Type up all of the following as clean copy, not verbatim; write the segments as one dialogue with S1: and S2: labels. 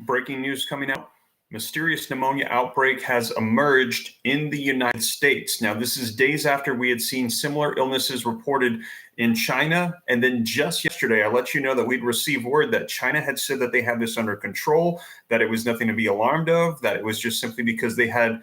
S1: Breaking news coming out. Mysterious pneumonia outbreak has emerged in the United States. Now, this is days after we had seen similar illnesses reported in China. And then just yesterday, I let you know that we'd received word that China had said that they had this under control, that it was nothing to be alarmed of, that it was just simply because they had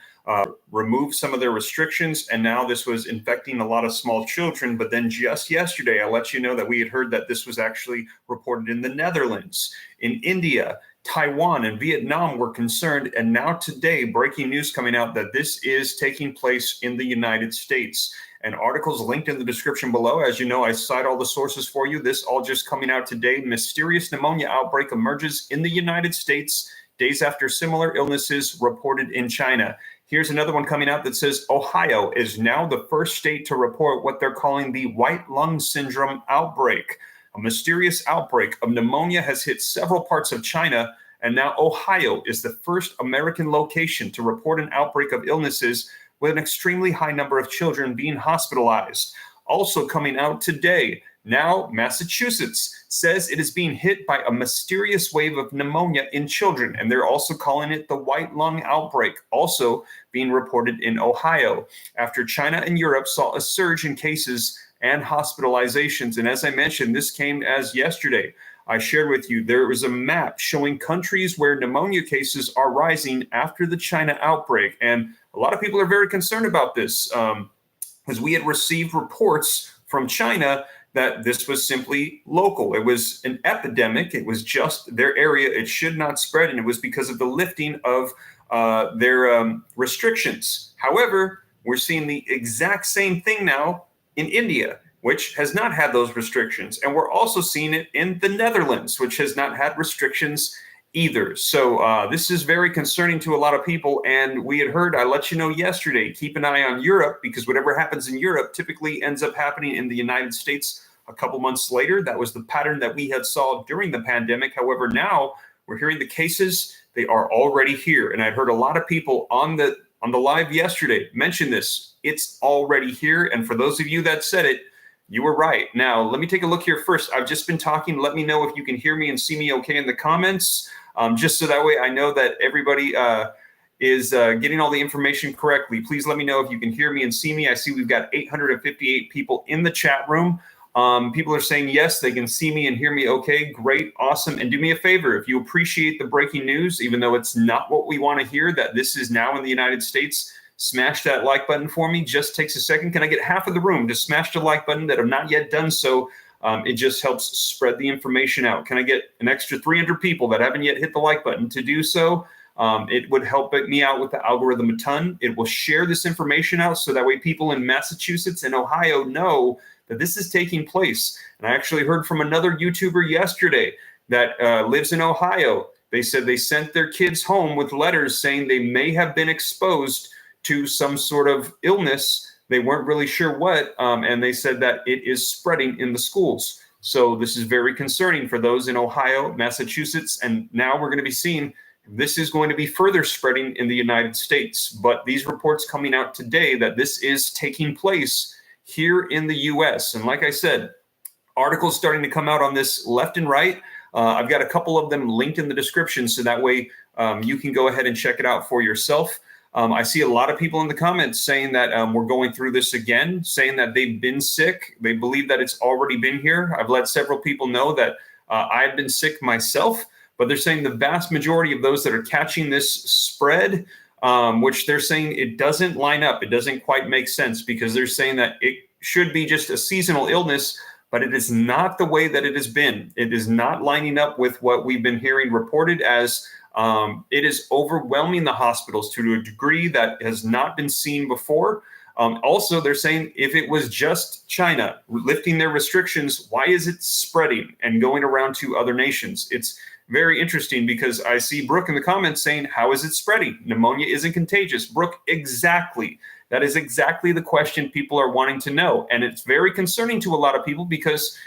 S1: removed some of their restrictions. And now this was infecting a lot of small children. But then just yesterday, I let you know that we had heard that this was actually reported in the Netherlands, in India, Taiwan, and Vietnam were concerned. And now today, breaking news coming out that this is taking place in the United States. And articles linked in the description below. As you know, I cite all the sources for you. This all just coming out today. Mysterious pneumonia outbreak emerges in the United States days after similar illnesses reported in China. Here's another one coming out that says Ohio is now the first state to report what they're calling the white lung syndrome outbreak. A mysterious outbreak of pneumonia has hit several parts of China, and now Ohio is the first American location to report an outbreak of illnesses with an extremely high number of children being hospitalized. Also coming out today, now Massachusetts says it is being hit by a mysterious wave of pneumonia in children, and they're also calling it the white lung outbreak, also being reported in Ohio, after China and Europe saw a surge in cases and hospitalizations. And as I mentioned, this came as yesterday. I shared with you, there was a map showing countries where pneumonia cases are rising after the China outbreak. And a lot of people are very concerned about this, because we had received reports from China that this was simply local. It was an epidemic. It was just their area. It should not spread. And it was because of the lifting of their restrictions. However, we're seeing the exact same thing now in India, which has not had those restrictions. And we're also seeing it in the Netherlands, which has not had restrictions either. So this is very concerning to a lot of people. And we had heard, I let you know yesterday, keep an eye on Europe, because whatever happens in Europe typically ends up happening in the United States a couple months later. That was the pattern that we had saw during the pandemic. However, now we're hearing the cases, they are already here. And I heard a lot of people on the live yesterday mention this. It's already here. And for those of you that said it, you were right. Now, let me take a look here first. I've just been talking. Let me know if you can hear me and see me okay in the comments, just so that way I know that everybody is getting all the information correctly. Please let me know if you can hear me and see me. I see we've got 858 people in the chat room. People are saying, yes, they can see me and hear me okay. Great, awesome. And do me a favor, if you appreciate the breaking news, even though it's not what we want to hear, that this is now in the United States, smash that like button for me. Just takes a second. Can I get half of the room to smash the like button that have not yet done so? It just helps spread the information out. Can I get an extra 300 people that haven't yet hit the like button to do so? It would help me out with the algorithm a ton. It will share this information out so that way people in Massachusetts and Ohio know that this is taking place. And I actually heard from another YouTuber yesterday that lives in Ohio. They said they sent their kids home with letters saying they may have been exposed to some sort of illness. They weren't really sure what, and they said that it is spreading in the schools. So this is very concerning for those in Ohio, Massachusetts, and now we're going to be seeing this is going to be further spreading in the United States. But these reports coming out today that this is taking place here in the US. And like I said, articles starting to come out on this left and right. I've got a couple of them linked in the description, so that way you can go ahead and check it out for yourself. I see a lot of people in the comments saying that we're going through this again, saying that they've been sick. They believe that it's already been here. I've let several people know that I've been sick myself, but they're saying the vast majority of those that are catching this spread, which they're saying it doesn't line up. It doesn't quite make sense, because they're saying that it should be just a seasonal illness, but it is not the way that it has been. It is not lining up with what we've been hearing reported as it is overwhelming the hospitals to a degree that has not been seen before. Also, they're saying if it was just China lifting their restrictions, why is it spreading and going around to other nations? It's very interesting, because I see Brooke in the comments saying, how is it spreading? Pneumonia isn't contagious. Brooke, exactly. That is exactly the question people are wanting to know. And it's very concerning to a lot of people, because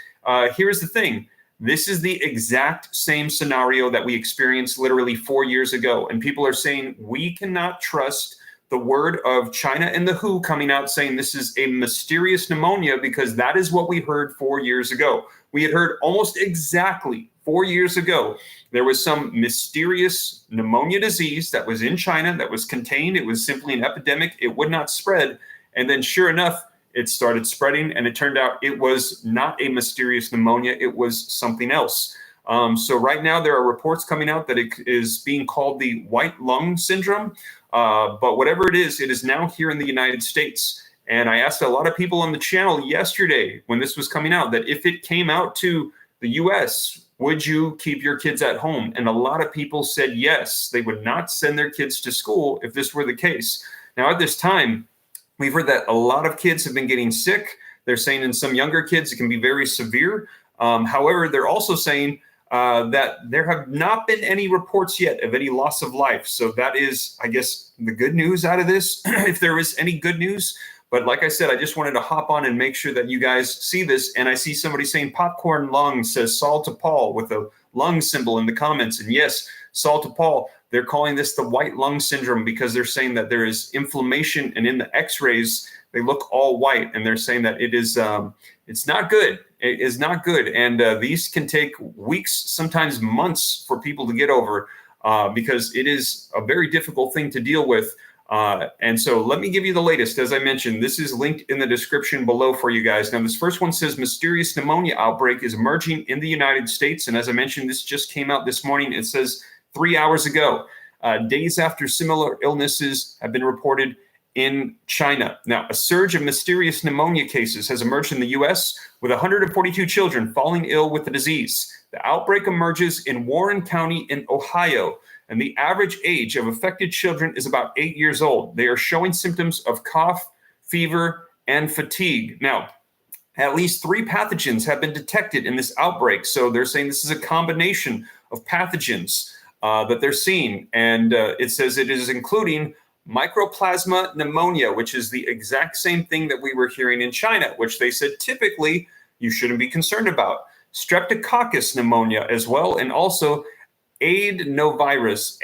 S1: here's the thing. This is the exact same scenario that we experienced literally 4 years ago. And people are saying we cannot trust the word of China and the WHO coming out saying this is a mysterious pneumonia, because that is what we heard 4 years ago. We had heard almost exactly 4 years ago, there was some mysterious pneumonia disease that was in China that was contained. It was simply an epidemic. It would not spread. And then sure enough, it started spreading, and it turned out it was not a mysterious pneumonia. It was something else. So right now there are reports coming out that it is being called the white lung syndrome. But whatever it is now here in the United States. And I asked a lot of people on the channel yesterday when this was coming out that if it came out to the US, would you keep your kids at home? And a lot of people said yes, they would not send their kids to school if this were the case. Now, at this time, we've heard that a lot of kids have been getting sick. They're saying in some younger kids, it can be very severe. However, they're also saying that there have not been any reports yet of any loss of life. So that is, I guess, the good news out of this, if there is any good news. But like I said, I just wanted to hop on and make sure that you guys see this. And I see somebody saying popcorn lung, says Saul to Paul with a lung symbol in the comments. And yes, Saul to Paul, they're calling this the white lung syndrome because they're saying that there is inflammation, and in the x-rays, they look all white. And they're saying that it is, it's not good. It is not good. And these can take weeks, sometimes months for people to get over because it is a very difficult thing to deal with. And so let me give you the latest. As I mentioned, this is linked in the description below for you guys. Now, this first one says mysterious pneumonia outbreak is emerging in the United States. And as I mentioned, this just came out this morning. It says 3 hours ago, days after similar illnesses have been reported in China. Now, a surge of mysterious pneumonia cases has emerged in the U.S., with 142 children falling ill with the disease. The outbreak emerges in Warren County in Ohio, and the average age of affected children is about 8 years old. They are showing symptoms of cough, fever, and fatigue. Now, at least 3 pathogens have been detected in this outbreak. So they're saying this is a combination of pathogens that they're seeing. And it says it is including Mycoplasma pneumonia, which is the exact same thing that we were hearing in China, which they said typically you shouldn't be concerned about. Streptococcus pneumonia as well, and also adenovirus.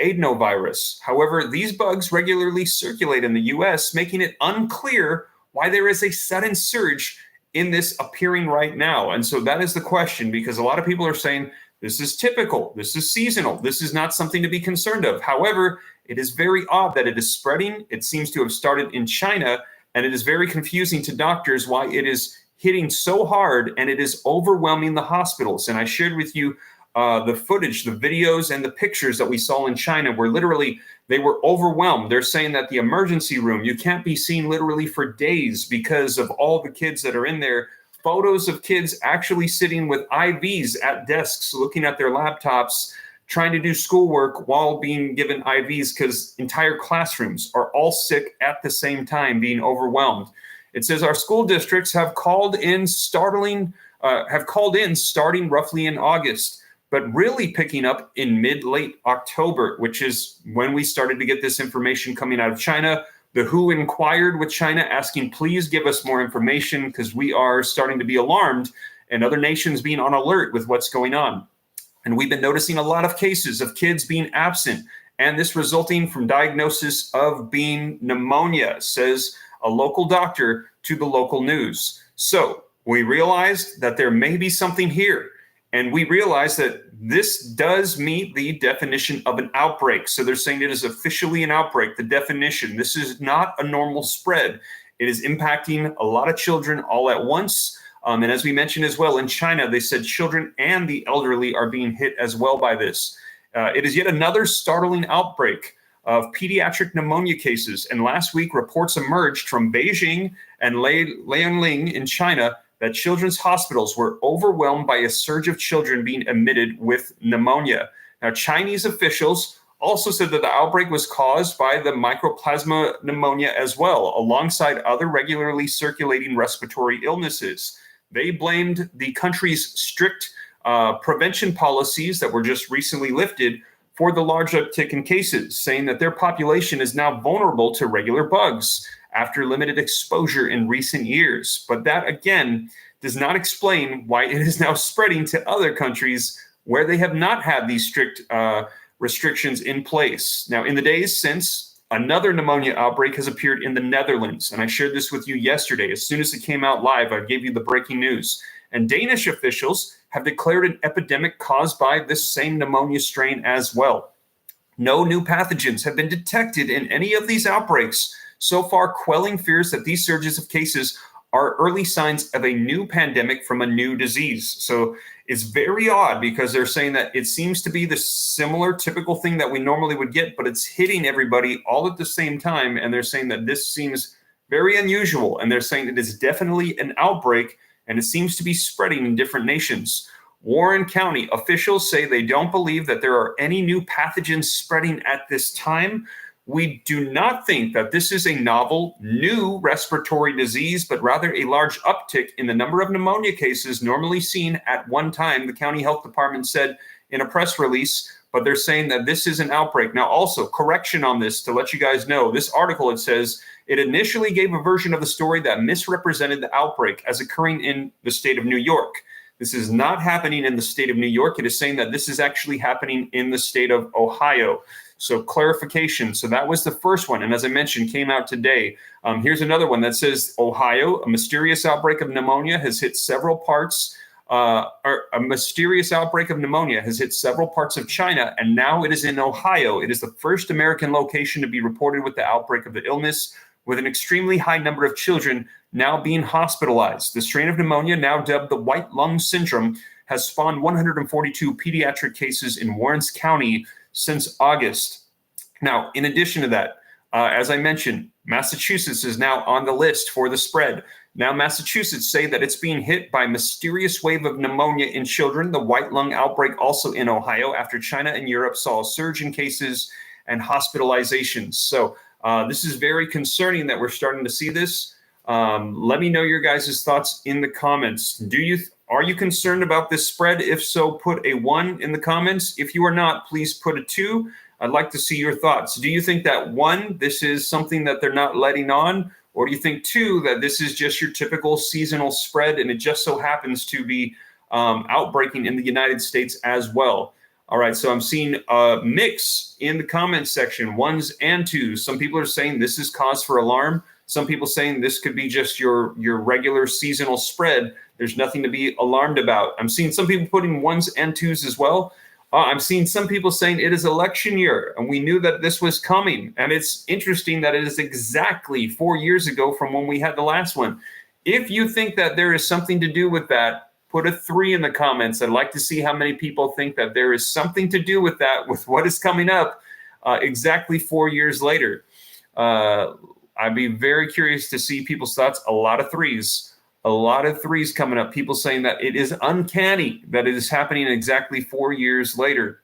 S1: However, these bugs regularly circulate in the U.S., making it unclear why there is a sudden surge in this appearing right now. And so that is the question, because a lot of people are saying this is typical, this is seasonal, this is not something to be concerned of. However, it is very odd that it is spreading. It seems to have started in China, and it is very confusing to doctors why it is hitting so hard and it is overwhelming the hospitals. And I shared with you the footage, the videos, and the pictures that we saw in China, where literally they were overwhelmed. They're saying that the emergency room, you can't be seen literally for days because of all the kids that are in there. Photos of kids actually sitting with IVs at desks, looking at their laptops, trying to do schoolwork while being given IVs, because entire classrooms are all sick at the same time, being overwhelmed. It says our school districts have called in starting roughly in August, but really picking up in mid-late October, which is when we started to get this information coming out of China. The WHO inquired with China, asking, please give us more information, because we are starting to be alarmed, and other nations being on alert with what's going on. And we've been noticing a lot of cases of kids being absent, and this resulting from diagnosis of being pneumonia, says a local doctor to the local news. So we realized that there may be something here. And we realize that this does meet the definition of an outbreak. So they're saying it is officially an outbreak, the definition. This is not a normal spread. It is impacting a lot of children all at once. And as we mentioned as well, in China, they said children and the elderly are being hit as well by this. It is yet another startling outbreak of pediatric pneumonia cases. And last week, reports emerged from Beijing and Liaoning in China that children's hospitals were overwhelmed by a surge of children being admitted with pneumonia. Now, Chinese officials also said that the outbreak was caused by the Mycoplasma pneumonia as well, alongside other regularly circulating respiratory illnesses. They blamed the country's strict prevention policies that were just recently lifted for the large uptick in cases, saying that their population is now vulnerable to regular bugs after limited exposure in recent years. But that, again, does not explain why it is now spreading to other countries where they have not had these strict restrictions in place. Now, in the days since, another pneumonia outbreak has appeared in the Netherlands, and I shared this with you yesterday. As soon as it came out live, I gave you the breaking news. And Danish officials have declared an epidemic caused by this same pneumonia strain as well. No new pathogens have been detected in any of these outbreaks, so far quelling fears that these surges of cases are early signs of a new pandemic from a new disease. So it's very odd because they're saying that it seems to be the similar typical thing that we normally would get, but it's hitting everybody all at the same time. And they're saying that this seems very unusual. And they're saying it is definitely an outbreak and it seems to be spreading in different nations. Warren County officials say they don't believe that there are any new pathogens spreading at this time. We do not think that this is a novel, new respiratory disease, but rather a large uptick in the number of pneumonia cases normally seen at one time, the county health department said in a press release, but they're saying that this is an outbreak. Now, also, correction on this to let you guys know, this article, it says, it initially gave a version of the story that misrepresented the outbreak as occurring in the state of New York. This is not happening in the state of New York. It is saying that this is actually happening in the state of Ohio. So clarification. So that was the first one. And as I mentioned, came out today. Here's another one that says Ohio, a mysterious outbreak of pneumonia has hit several parts. A mysterious outbreak of pneumonia has hit several parts of China, and now it is in Ohio. It is the first American location to be reported with the outbreak of the illness, with an extremely high number of children now being hospitalized. The strain of pneumonia, now dubbed the white lung syndrome, has spawned 142 pediatric cases in Warren County since August. Now, in addition to that, as I mentioned, Massachusetts is now on the list for the spread. Now, Massachusetts say that it's being hit by a mysterious wave of pneumonia in children, the white lung outbreak also in Ohio, after China and Europe saw a surge in cases and hospitalizations. So this is very concerning that we're starting to see this. Let me know your guys' thoughts in the comments. Are you concerned about this spread? If so, put a 1 in the comments. If you are not, please put a 2. I'd like to see your thoughts. Do you think that 1, this is something that they're not letting on? Or do you think 2, that this is just your typical seasonal spread and it just so happens to be outbreaking in the United States as well? All right, so I'm seeing a mix in the comments section, 1s and 2s. Some people are saying this is cause for alarm. Some people saying this could be just your regular seasonal spread. There's nothing to be alarmed about. I'm seeing some people putting 1s and 2s as well. I'm seeing some people saying it is election year, and we knew that this was coming. And it's interesting that it is exactly 4 years ago from when we had the last one. If you think that there is something to do with that, put a 3 in the comments. I'd like to see how many people think that there is something to do with that, with what is coming up exactly 4 years later. I'd be very curious to see people's thoughts. A lot of 3s. A lot of 3s coming up. People saying that it is uncanny that it is happening exactly 4 years later.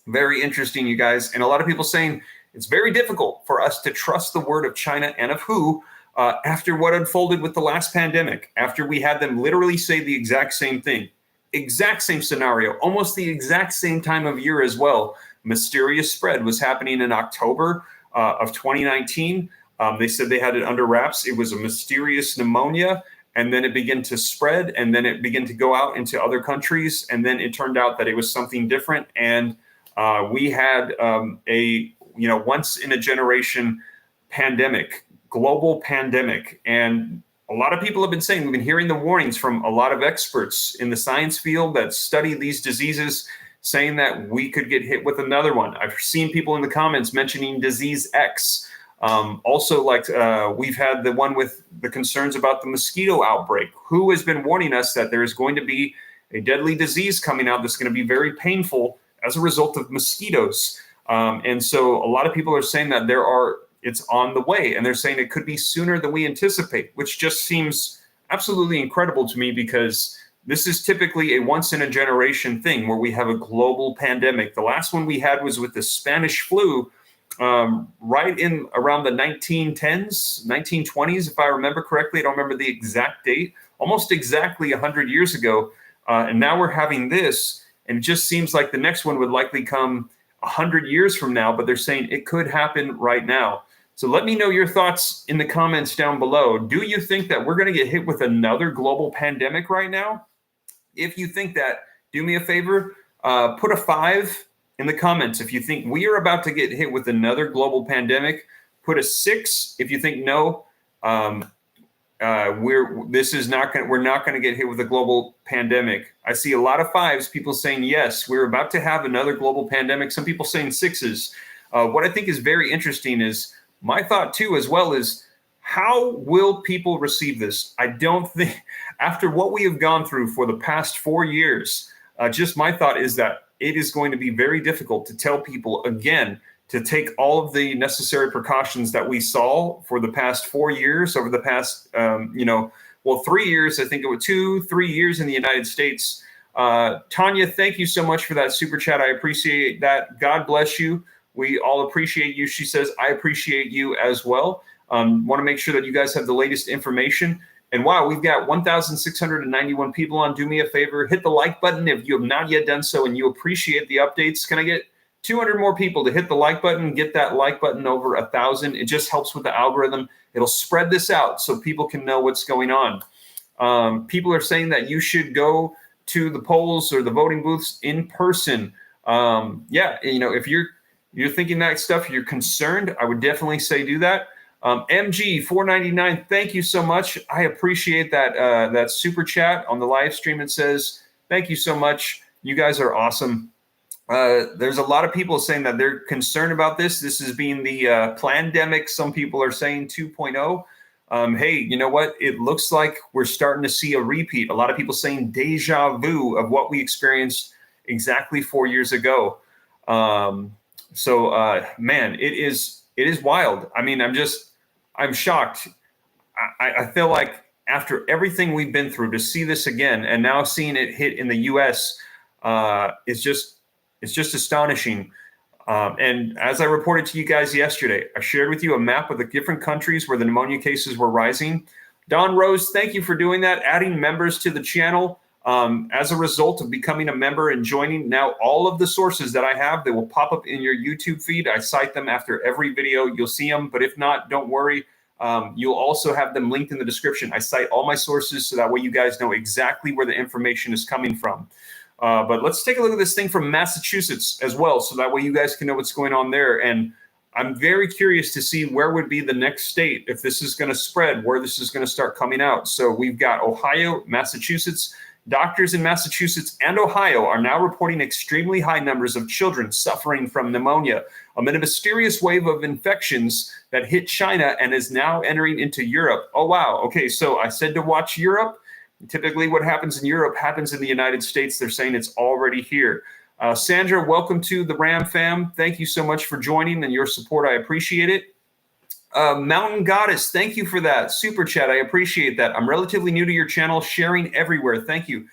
S1: Very interesting, you guys. And a lot of people saying it's very difficult for us to trust the word of China and of WHO after what unfolded with the last pandemic, after we had them literally say the exact same thing, exact same scenario, almost the exact same time of year as well. Mysterious spread was happening in October of 2019. They said they had it under wraps. It was a mysterious pneumonia. And then it began to spread, and then it began to go out into other countries. And then it turned out that it was something different. And we had a once in a generation pandemic, global pandemic. And a lot of people have been saying, we've been hearing the warnings from a lot of experts in the science field that study these diseases, saying that we could get hit with another one. I've seen people in the comments mentioning disease X. Also, we've had the one with the concerns about the mosquito outbreak. WHO has been warning us that there is going to be a deadly disease coming out that's going to be very painful as a result of mosquitoes. And so a lot of people are saying that it's on the way, and they're saying it could be sooner than we anticipate, which just seems absolutely incredible to me, because this is typically a once in a generation thing where we have a global pandemic. The last one we had was with the Spanish flu, right in around the 1910s, 1920s, if I remember correctly. I don't remember the exact date, almost exactly 100 years ago. And now we're having this, and it just seems like the next one would likely come 100 years from now, but they're saying it could happen right now. So let me know your thoughts in the comments down below. Do you think that we're going to get hit with another global pandemic right now? If you think that, do me a favor, put a 5 in the comments. If you think we are about to get hit with another global pandemic, put a 6 if you think no. we're not going to get hit with a global pandemic. I see a lot of fives, people saying, yes, we're about to have another global pandemic. Some people saying sixes. What I think is very interesting is my thought too, as well, is how will people receive this? I don't think, after what we have gone through for the past 4 years, just my thought is that it is going to be very difficult to tell people again to take all of the necessary precautions that we saw for the past 4 years, over the past, 3 years, I think it was 2-3 years in the United States. Tanya, thank you so much for that super chat. I appreciate that. God bless you. We all appreciate you. She says, I appreciate you as well. Want to make sure that you guys have the latest information. And wow, we've got 1,691 people on. Do me a favor, hit the like button if you have not yet done so and you appreciate the updates. Can I get 200 more people to hit the like button, get that like button over 1,000? It just helps with the algorithm. It'll spread this out so people can know what's going on. People are saying that you should go to the polls or the voting booths in person. If you're thinking that stuff, you're concerned, I would definitely say do that. MG 499, thank you so much. I appreciate that super chat on the live stream. It says, thank you so much. You guys are awesome. There's a lot of people saying that they're concerned about this. This is being the plandemic. Some people are saying 2.0. Hey, you know what? It looks like we're starting to see a repeat. A lot of people saying deja vu of what we experienced exactly 4 years ago. Man, it is wild. I mean, I'm shocked. I feel like after everything we've been through, to see this again and now seeing it hit in the U.S., it's just astonishing. And as I reported to you guys yesterday, I shared with you a map of the different countries where the pneumonia cases were rising. Don Rose, thank you for doing that, adding members to the channel. As a result of becoming a member and joining, now all of the sources that I have, they will pop up in your YouTube feed. I cite them after every video. You'll see them, but if not, don't worry. You'll also have them linked in the description. I cite all my sources so that way you guys know exactly where the information is coming from. But let's take a look at this thing from Massachusetts as well, so that way you guys can know what's going on there. And I'm very curious to see where would be the next state, if this is going to spread, where this is going to start coming out. So we've got Ohio, Massachusetts. Doctors in Massachusetts and Ohio are now reporting extremely high numbers of children suffering from pneumonia amid a mysterious wave of infections that hit China and is now entering into Europe. Oh, wow. Okay, so I said to watch Europe. Typically what happens in Europe happens in the United States. They're saying it's already here. Sandra, welcome to the Ram fam. Thank you so much for joining and your support. I appreciate it. Mountain Goddess, thank you for that super chat. I appreciate that. I'm relatively new to your channel, sharing everywhere. Thank you.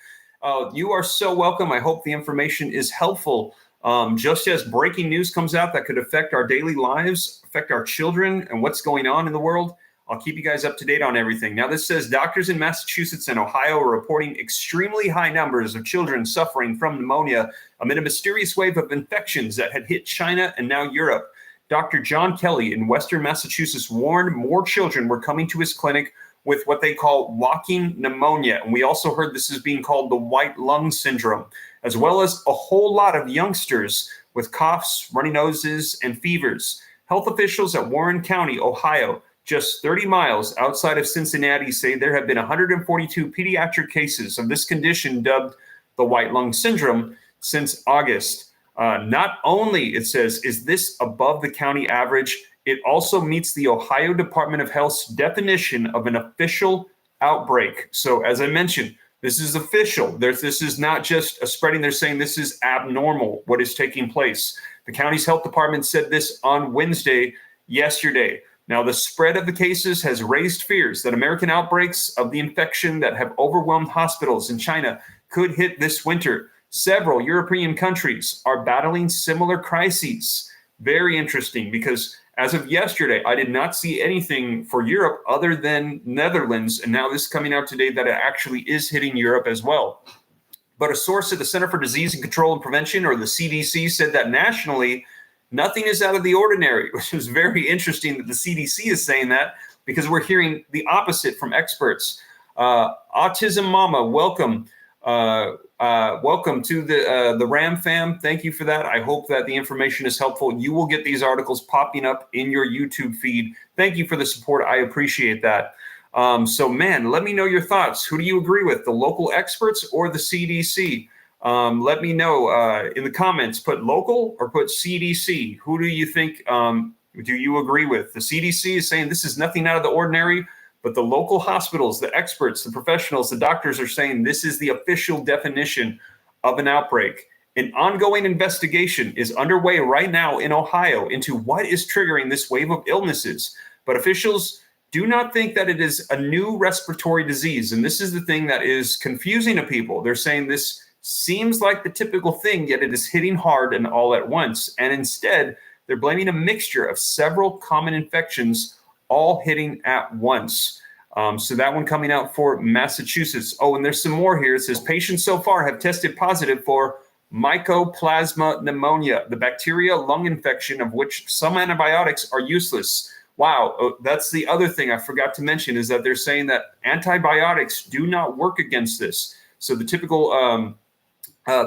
S1: You are so welcome. I hope the information is helpful. Just as breaking news comes out that could affect our daily lives, affect our children, and what's going on in the world, I'll keep you guys up to date on everything. Now, this says doctors in Massachusetts and Ohio are reporting extremely high numbers of children suffering from pneumonia amid a mysterious wave of infections that had hit China and now Europe. Dr. John Kelly in Western Massachusetts warned more children were coming to his clinic with what they call walking pneumonia. And we also heard this is being called the white lung syndrome, as well as a whole lot of youngsters with coughs, runny noses, and fevers. Health officials at Warren County, Ohio, just 30 miles outside of Cincinnati, say there have been 142 pediatric cases of this condition dubbed the white lung syndrome since August. Not only, it says, is this above the county average, it also meets the Ohio Department of Health's definition of an official outbreak. So as I mentioned, this is official. This is not just a spreading. They're saying this is abnormal, what is taking place. The county's health department said this on Wednesday, yesterday. Now, the spread of the cases has raised fears that American outbreaks of the infection that have overwhelmed hospitals in China could hit this winter. Several European countries are battling similar crises. Very interesting, because as of yesterday, I did not see anything for Europe other than Netherlands. And now this is coming out today that it actually is hitting Europe as well. But a source at the Center for Disease and Control and Prevention, or the CDC, said that nationally, nothing is out of the ordinary, which is very interesting that the CDC is saying that, because we're hearing the opposite from experts. Autism Mama, welcome. Welcome to the Ram fam. Thank you for that. I hope that the information is helpful. You will get these articles popping up in your YouTube feed. Thank you for the support. I appreciate that. So, man, let me know your thoughts. Who do you agree with, the local experts or the CDC? Let me know in the comments. Put local or put CDC. Who do you think do you agree with? The CDC is saying this is nothing out of the ordinary, but the local hospitals, the experts, the professionals, the doctors are saying this is the official definition of an outbreak. An ongoing investigation is underway right now in Ohio into what is triggering this wave of illnesses. But officials do not think that it is a new respiratory disease. And this is the thing that is confusing to people. They're saying this seems like the typical thing, yet it is hitting hard and all at once. And instead, they're blaming a mixture of several common infections all hitting at once. So that one coming out for Massachusetts. Oh, and there's some more here. It says patients so far have tested positive for Mycoplasma pneumonia, the bacteria lung infection of which some antibiotics are useless. Wow, that's the other thing I forgot to mention is that they're saying that antibiotics do not work against this. So the typical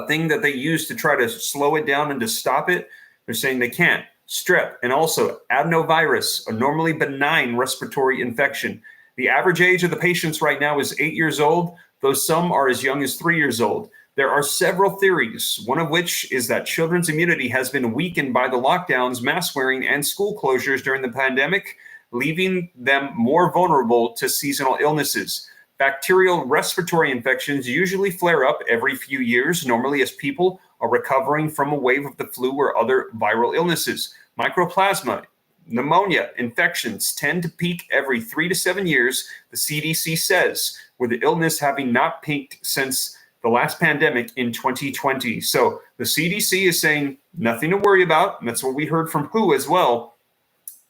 S1: thing that they use to try to slow it down and to stop it, they're saying they can't. Strep and also adenovirus, a normally benign respiratory infection. The average age of the patients right now is 8 years old, though some are as young as 3 years old. There are several theories, one of which is that children's immunity has been weakened by the lockdowns, mask wearing, and school closures during the pandemic, leaving them more vulnerable to seasonal illnesses. Bacterial respiratory infections usually flare up every few years, normally as people are recovering from a wave of the flu or other viral illnesses. Mycoplasma pneumonia infections tend to peak every 3 to 7 years, the CDC says, with the illness having not peaked since the last pandemic in 2020. So the CDC is saying nothing to worry about. And that's what we heard from WHO as well.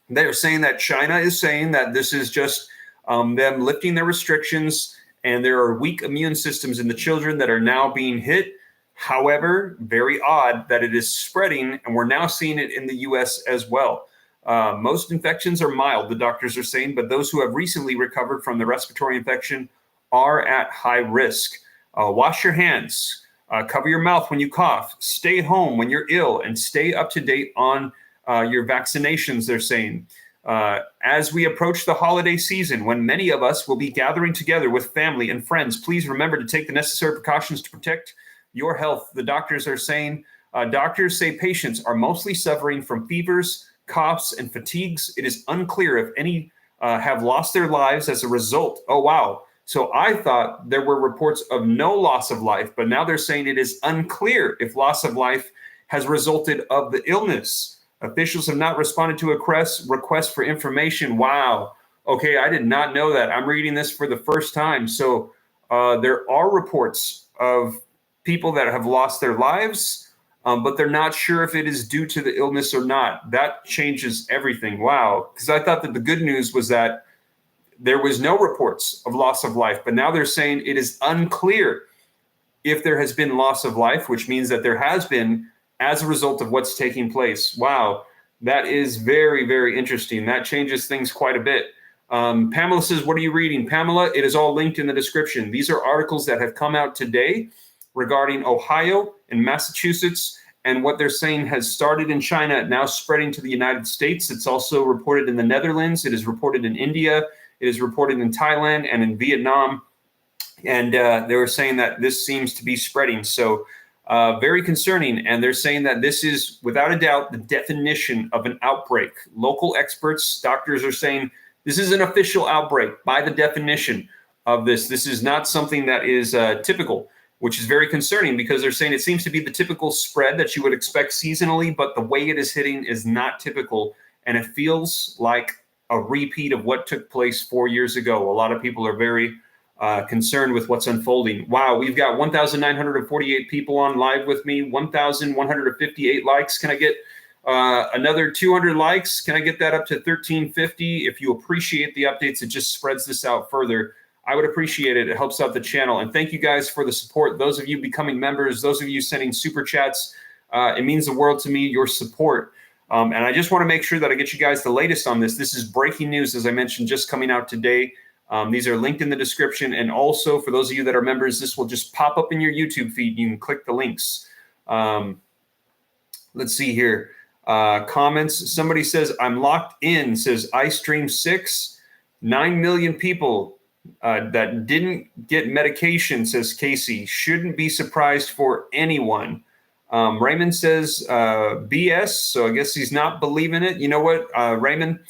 S1: They're saying that China is saying that this is just them lifting their restrictions, and there are weak immune systems in the children that are now being hit. However, very odd that it is spreading, and we're now seeing it in the US as well. Most infections are mild, the doctors are saying, but those who have recently recovered from the respiratory infection are at high risk. Wash your hands, cover your mouth when you cough, stay home when you're ill, and stay up to date on your vaccinations, they're saying. As we approach the holiday season, when many of us will be gathering together with family and friends, please remember to take the necessary precautions to protect your health. The doctors are saying, doctors say patients are mostly suffering from fevers, coughs, and fatigues. It is unclear if any have lost their lives as a result. Oh, wow. So I thought there were reports of no loss of life, but now they're saying it is unclear if loss of life has resulted of the illness. Officials have not responded to a request for information. Wow. Okay, I did not know that. I'm reading this for the first time. So there are reports of people that have lost their lives, but they're not sure if it is due to the illness or not. That changes everything. Wow. Because I thought that the good news was that there was no reports of loss of life, but now they're saying it is unclear if there has been loss of life, which means that there has been as a result of what's taking place. Wow, that is very, very interesting. That changes things quite a bit. Pamela says, what are you reading? Pamela, it is all linked in the description. These are articles that have come out today regarding Ohio and Massachusetts, and what they're saying has started in China, now spreading to the United States. It's also reported in the Netherlands. It is reported in India. It is reported in Thailand and in Vietnam. And they were saying that this seems to be spreading. So very concerning. And they're saying that this is, without a doubt, the definition of an outbreak. Local experts, doctors are saying this is an official outbreak by the definition of this. This is not something that is typical, which is very concerning because they're saying it seems to be the typical spread that you would expect seasonally, but the way it is hitting is not typical. And it feels like a repeat of what took place 4 years ago. A lot of people are very concerned with what's unfolding. Wow, we've got 1,948 people on live with me, 1,158 likes. Can I get another 200 likes? Can I get that up to 1,350? If you appreciate the updates, it just spreads this out further. I would appreciate it. It helps out the channel. And thank you guys for the support. Those of you becoming members, those of you sending super chats, it means the world to me, your support. And I just want to make sure that I get you guys the latest on this. This is breaking news, as I mentioned, just coming out today. These are linked in the description. And also, for those of you that are members, this will just pop up in your YouTube feed. You can click the links. Let's see here. Comments. Somebody says, I'm locked in, says iStream6. 9 million people that didn't get medication, says Casey. Shouldn't be surprised for anyone. Raymond says BS, so I guess he's not believing it. You know what, Raymond?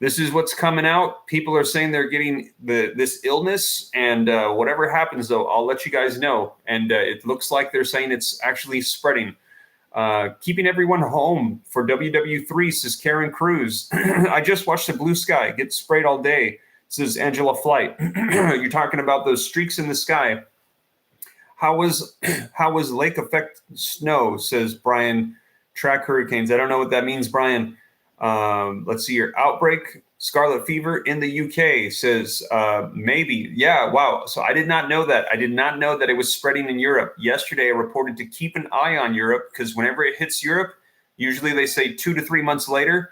S1: This is what's coming out. People are saying they're getting this illness, and whatever happens, though, I'll let you guys know. And it looks like they're saying it's actually spreading. Keeping everyone home for WW3, says Karen Cruz. I just watched the blue sky get sprayed all day, says Angela Flight. You're talking about those streaks in the sky. How was lake effect snow, says Brian. Track hurricanes. I don't know what that means, Brian. Let's see here. Outbreak, scarlet fever in the UK, says maybe. Yeah, wow. So I did not know that. I did not know that it was spreading in Europe. Yesterday, I reported to keep an eye on Europe because whenever it hits Europe, usually they say 2 to 3 months later,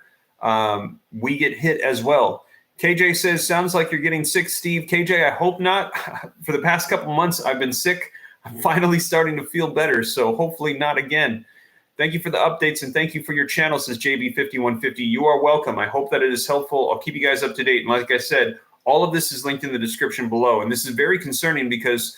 S1: we get hit as well. KJ says, sounds like you're getting sick, Steve. KJ, I hope not. For the past couple months, I've been sick. I'm finally starting to feel better, so hopefully not again. Thank you for the updates, and thank you for your channel, says JB5150. You are welcome. I hope that it is helpful. I'll keep you guys up to date. And like I said, all of this is linked in the description below. And this is very concerning because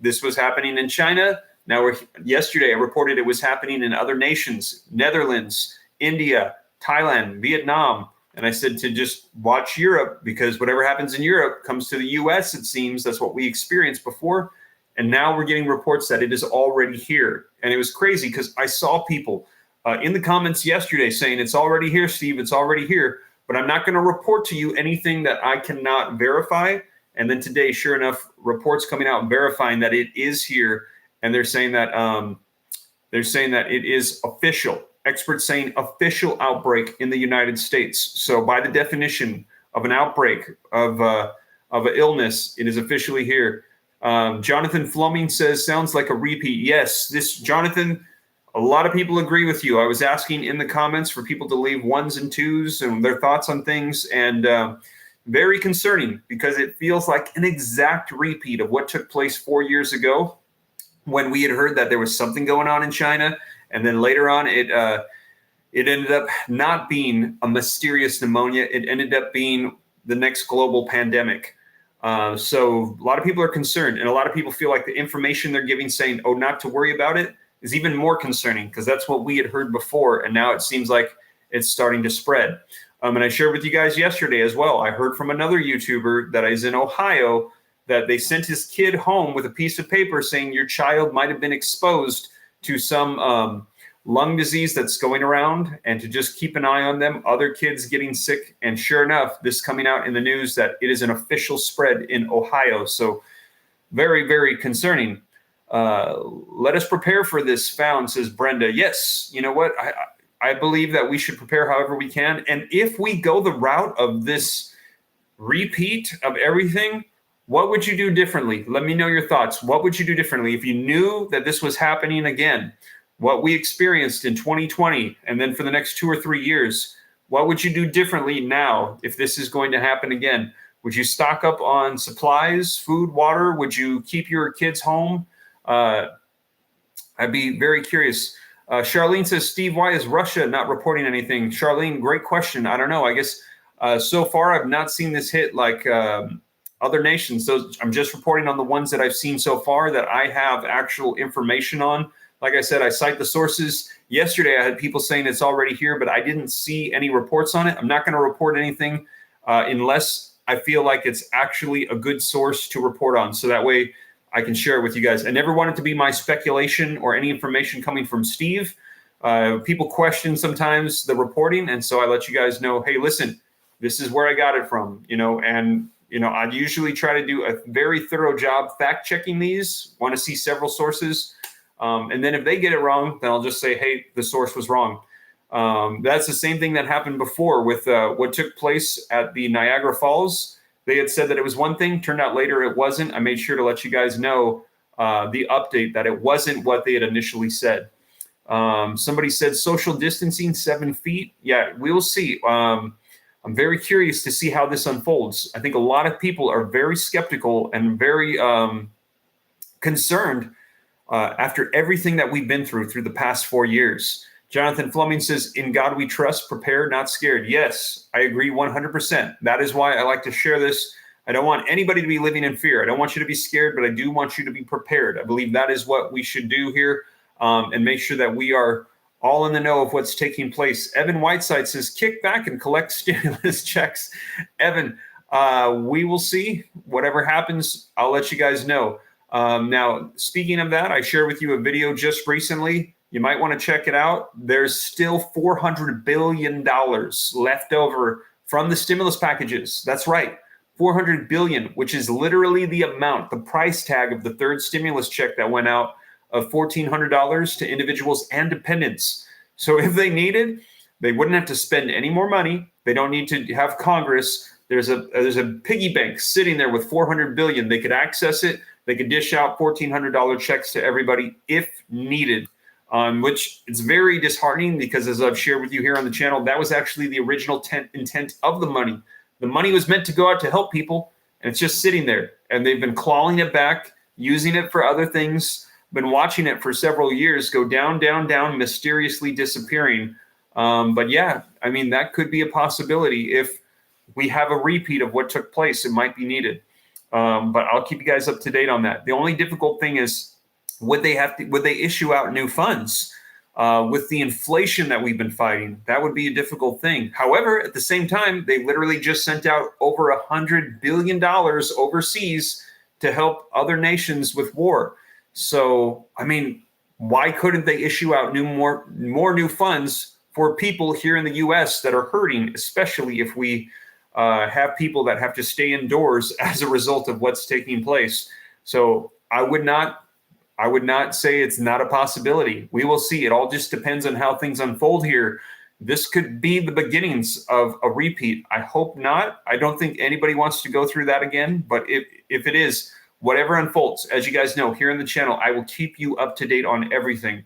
S1: this was happening in China. Now, yesterday, I reported it was happening in other nations, Netherlands, India, Thailand, Vietnam. And I said to just watch Europe, because whatever happens in Europe comes to the US, it seems. That's what we experienced before. And now we're getting reports that it is already here. And it was crazy because I saw people in the comments yesterday saying, it's already here, Steve, it's already here. But I'm not going to report to you anything that I cannot verify. And then today, sure enough, reports coming out verifying that it is here. And they're saying that it is official. Experts saying official outbreak in the United States. So by the definition of an outbreak of an illness, it is officially here. Jonathan Fleming says, sounds like a repeat. Yes, this, Jonathan, a lot of people agree with you. I was asking in the comments for people to leave 1s and 2s and their thoughts on things, and very concerning because it feels like an exact repeat of what took place 4 years ago when we had heard that there was something going on in China. And then later on, it ended up not being a mysterious pneumonia. It ended up being the next global pandemic. So a lot of people are concerned, and a lot of people feel like the information they're giving saying, oh, not to worry about it, is even more concerning because that's what we had heard before. And now it seems like it's starting to spread. And I shared with you guys yesterday as well. I heard from another YouTuber that is in Ohio that they sent his kid home with a piece of paper saying your child might have been exposed to some lung disease that's going around, and to just keep an eye on them, other kids getting sick. And sure enough, this coming out in the news that it is an official spread in Ohio. So very, very concerning. Let us prepare for this found, says Brenda. Yes, you know what? I believe that we should prepare however we can. And if we go the route of this repeat of everything, what would you do differently? Let me know your thoughts. What would you do differently if you knew that this was happening again? What we experienced in 2020 and then for the next 2 or 3 years, what would you do differently now if this is going to happen again? Would you stock up on supplies, food, water? Would you keep your kids home? I'd be very curious. Charlene says, Steve, why is Russia not reporting anything? Charlene, great question. I don't know. I guess so far I've not seen this hit like other nations. So I'm just reporting on the ones that I've seen so far that I have actual information on. Like I said, I cite the sources. Yesterday, I had people saying it's already here, but I didn't see any reports on it. I'm not going to report anything unless I feel like it's actually a good source to report on. So that way I can share it with you guys. I never want it to be my speculation or any information coming from Steve. People question sometimes the reporting. And so I let you guys know, hey, listen, this is where I got it from, and I'd usually try to do a very thorough job fact checking these, want to see several sources. And then if they get it wrong, then I'll just say, hey, the source was wrong. That's the same thing that happened before with what took place at the Niagara Falls. They had said that it was one thing, turned out later it wasn't. I made sure to let you guys know the update that it wasn't what they had initially said. Somebody said social distancing 7 feet. Yeah, we'll see. I'm very curious to see how this unfolds. I think a lot of people are very skeptical and very concerned after everything that we've been through the past 4 years. Jonathan Fleming says, in God we trust, prepare, not scared. Yes, I agree 100%. That is why I like to share this. I don't want anybody to be living in fear. I don't want you to be scared, but I do want you to be prepared. I believe that is what we should do here, and make sure that we are all in the know of what's taking place. Evan Whiteside says, kick back and collect stimulus checks. Evan, we will see. Whatever happens, I'll let you guys know. Now, speaking of that, I shared with you a video just recently. You might want to check it out. There's still $400 billion left over from the stimulus packages. That's right, $400 billion, which is literally the amount, the price tag of the third stimulus check that went out of $1,400 to individuals and dependents. So if they needed, they wouldn't have to spend any more money. They don't need to have Congress. There's a piggy bank sitting there with $400 billion. They could access it. They could dish out $1,400 checks to everybody if needed. Which is very disheartening because, as I've shared with you here on the channel, that was actually the original intent of the money. The money was meant to go out to help people, and it's just sitting there. And they've been clawing it back, using it for other things, been watching it for several years go down, down, down, mysteriously disappearing. But yeah, I mean, that could be a possibility. If we have a repeat of what took place, it might be needed. But I'll keep you guys up to date on that. The only difficult thing is, would they issue out new funds with the inflation that we've been fighting? That would be a difficult thing. However, at the same time, they literally just sent out over $100 billion overseas to help other nations with war. So, I mean, why couldn't they issue out more new funds for people here in the U.S. that are hurting, especially if we have people that have to stay indoors as a result of what's taking place? So I would not say it's not a possibility. We will see. It all just depends on how things unfold here. This could be the beginnings of a repeat. I hope not. I don't think anybody wants to go through that again. But if it is, whatever unfolds, as you guys know, here in the channel, I will keep you up to date on everything.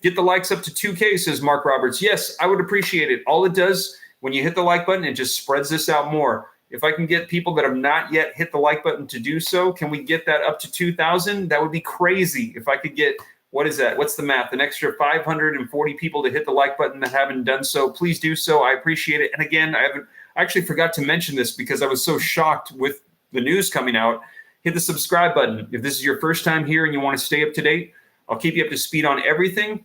S1: Get the likes up to 2K, says Mark Roberts. Yes, I would appreciate it. All it does, when you hit the like button, it just spreads this out more. If I can get people that have not yet hit the like button to do so, can we get that up to 2,000? That would be crazy. If I could get, what is that? What's the math? An extra 540 people to hit the like button that haven't done so. Please do so. I appreciate it. And again, I actually forgot to mention this because I was so shocked with the news coming out. Hit the subscribe button. If this is your first time here and you want to stay up to date, I'll keep you up to speed on everything.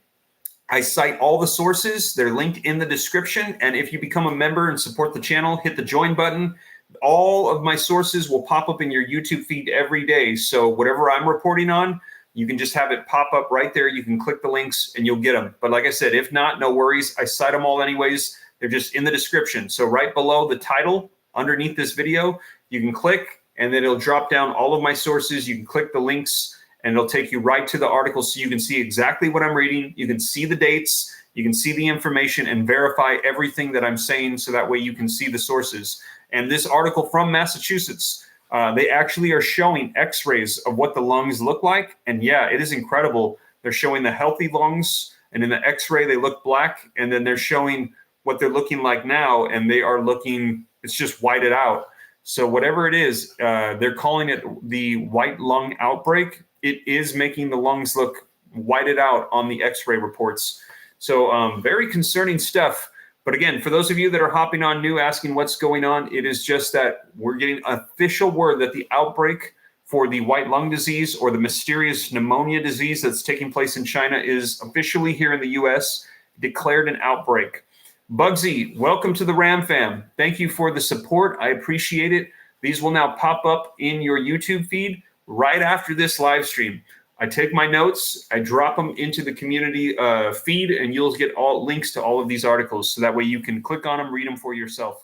S1: I cite all the sources. They're linked in the description. And if you become a member and support the channel, hit the join button. All of my sources will pop up in your YouTube feed every day. So whatever I'm reporting on, you can just have it pop up right there. You can click the links and you'll get them. But like I said, if not, no worries. I cite them all anyways. They're just in the description. So right below the title, underneath this video, you can click and then it'll drop down all of my sources. You can click the links and it'll take you right to the article so you can see exactly what I'm reading. You can see the dates. You can see the information and verify everything that I'm saying so that way you can see the sources. And this article from Massachusetts, they actually are showing x-rays of what the lungs look like. And yeah, it is incredible. They're showing the healthy lungs, and in the x-ray, they look black. And then they're showing what they're looking like now, and they are looking, it's just whited out. So whatever it is, they're calling it the white lung outbreak. It is making the lungs look whited out on the x-ray reports. So very concerning stuff. But again, for those of you that are hopping on new, asking what's going on, it is just that we're getting official word that the outbreak for the white lung disease or the mysterious pneumonia disease that's taking place in China is officially here in the U.S., declared an outbreak. Bugsy, welcome to the Ram Fam. Thank you for the support. I appreciate it. These will now pop up in your YouTube feed right after this live stream. I take my notes, I drop them into the community feed, and you'll get all links to all of these articles. So that way you can click on them, read them for yourself.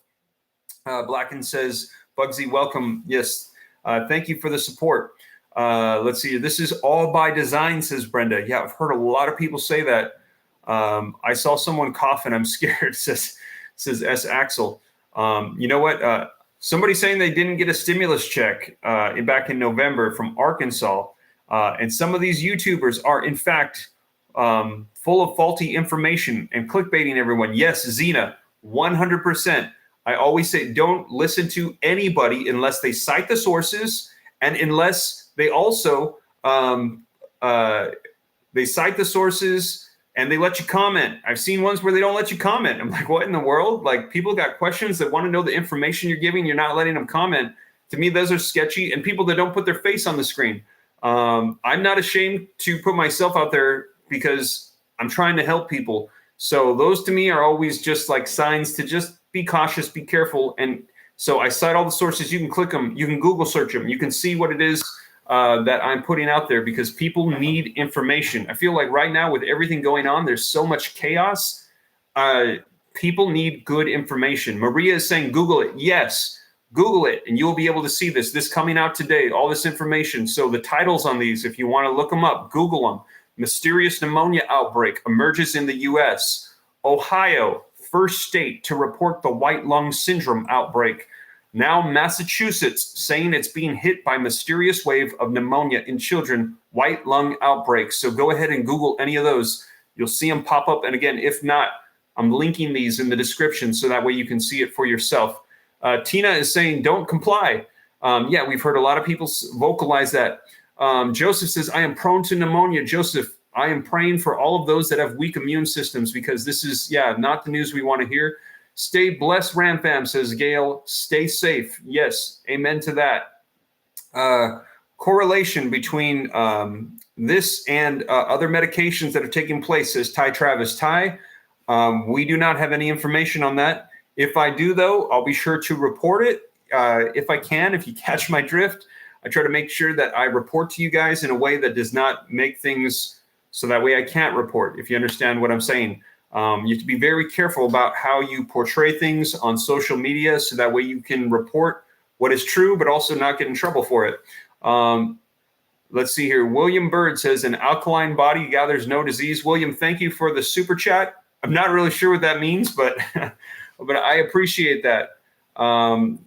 S1: Blacken says, Bugsy, welcome. Yes, thank you for the support. Let's see, this is all by design, says Brenda. Yeah, I've heard a lot of people say that. I saw someone cough and I'm scared, says S. Axel. You know what? Somebody saying they didn't get a stimulus check back in November from Arkansas. And some of these YouTubers are, in fact, full of faulty information and clickbaiting everyone. Yes, Zena, 100%. I always say don't listen to anybody unless they cite the sources and unless they also they cite the sources, and they let you comment. I've seen ones where they don't let you comment. I'm like, what in the world? Like, people got questions that want to know the information you're giving. You're not letting them comment. To me, those are sketchy. And people that don't put their face on the screen. I'm not ashamed to put myself out there because I'm trying to help people. So those to me are always just like signs to just be cautious, be careful. And so I cite all the sources. You can click them. You can Google search them. You can see what it is that I'm putting out there, because people need information. I feel like right now with everything going on, there's so much chaos. People need good information. Maria is saying, Google it. Yes, Google it, and you'll be able to see this coming out today, all this information. So the titles on these, if you want to look them up, Google them. Mysterious pneumonia outbreak emerges in the U.S. Ohio, first state to report the white lung syndrome outbreak. Now Massachusetts saying it's being hit by mysterious wave of pneumonia in children, white lung outbreak. So go ahead and Google any of those. You'll see them pop up. And again, if not, I'm linking these in the description so that way you can see it for yourself. Tina is saying, don't comply. Yeah, we've heard a lot of people vocalize that. Joseph says, I am prone to pneumonia. Joseph, I am praying for all of those that have weak immune systems, because this is, not the news we want to hear. Stay blessed, Ramfam, says Gail. Stay safe. Yes, amen to that. Correlation between this and other medications that are taking place, says Ty Travis. Ty, we do not have any information on that. If I do, though, I'll be sure to report it. If I can, if you catch my drift, I try to make sure that I report to you guys in a way that does not make things so that way I can't report, if you understand what I'm saying. You have to be very careful about how you portray things on social media, so that way you can report what is true, but also not get in trouble for it. Let's see here. William Bird says, an alkaline body gathers no disease. William, thank you for the super chat. I'm not really sure what that means, but but I appreciate that.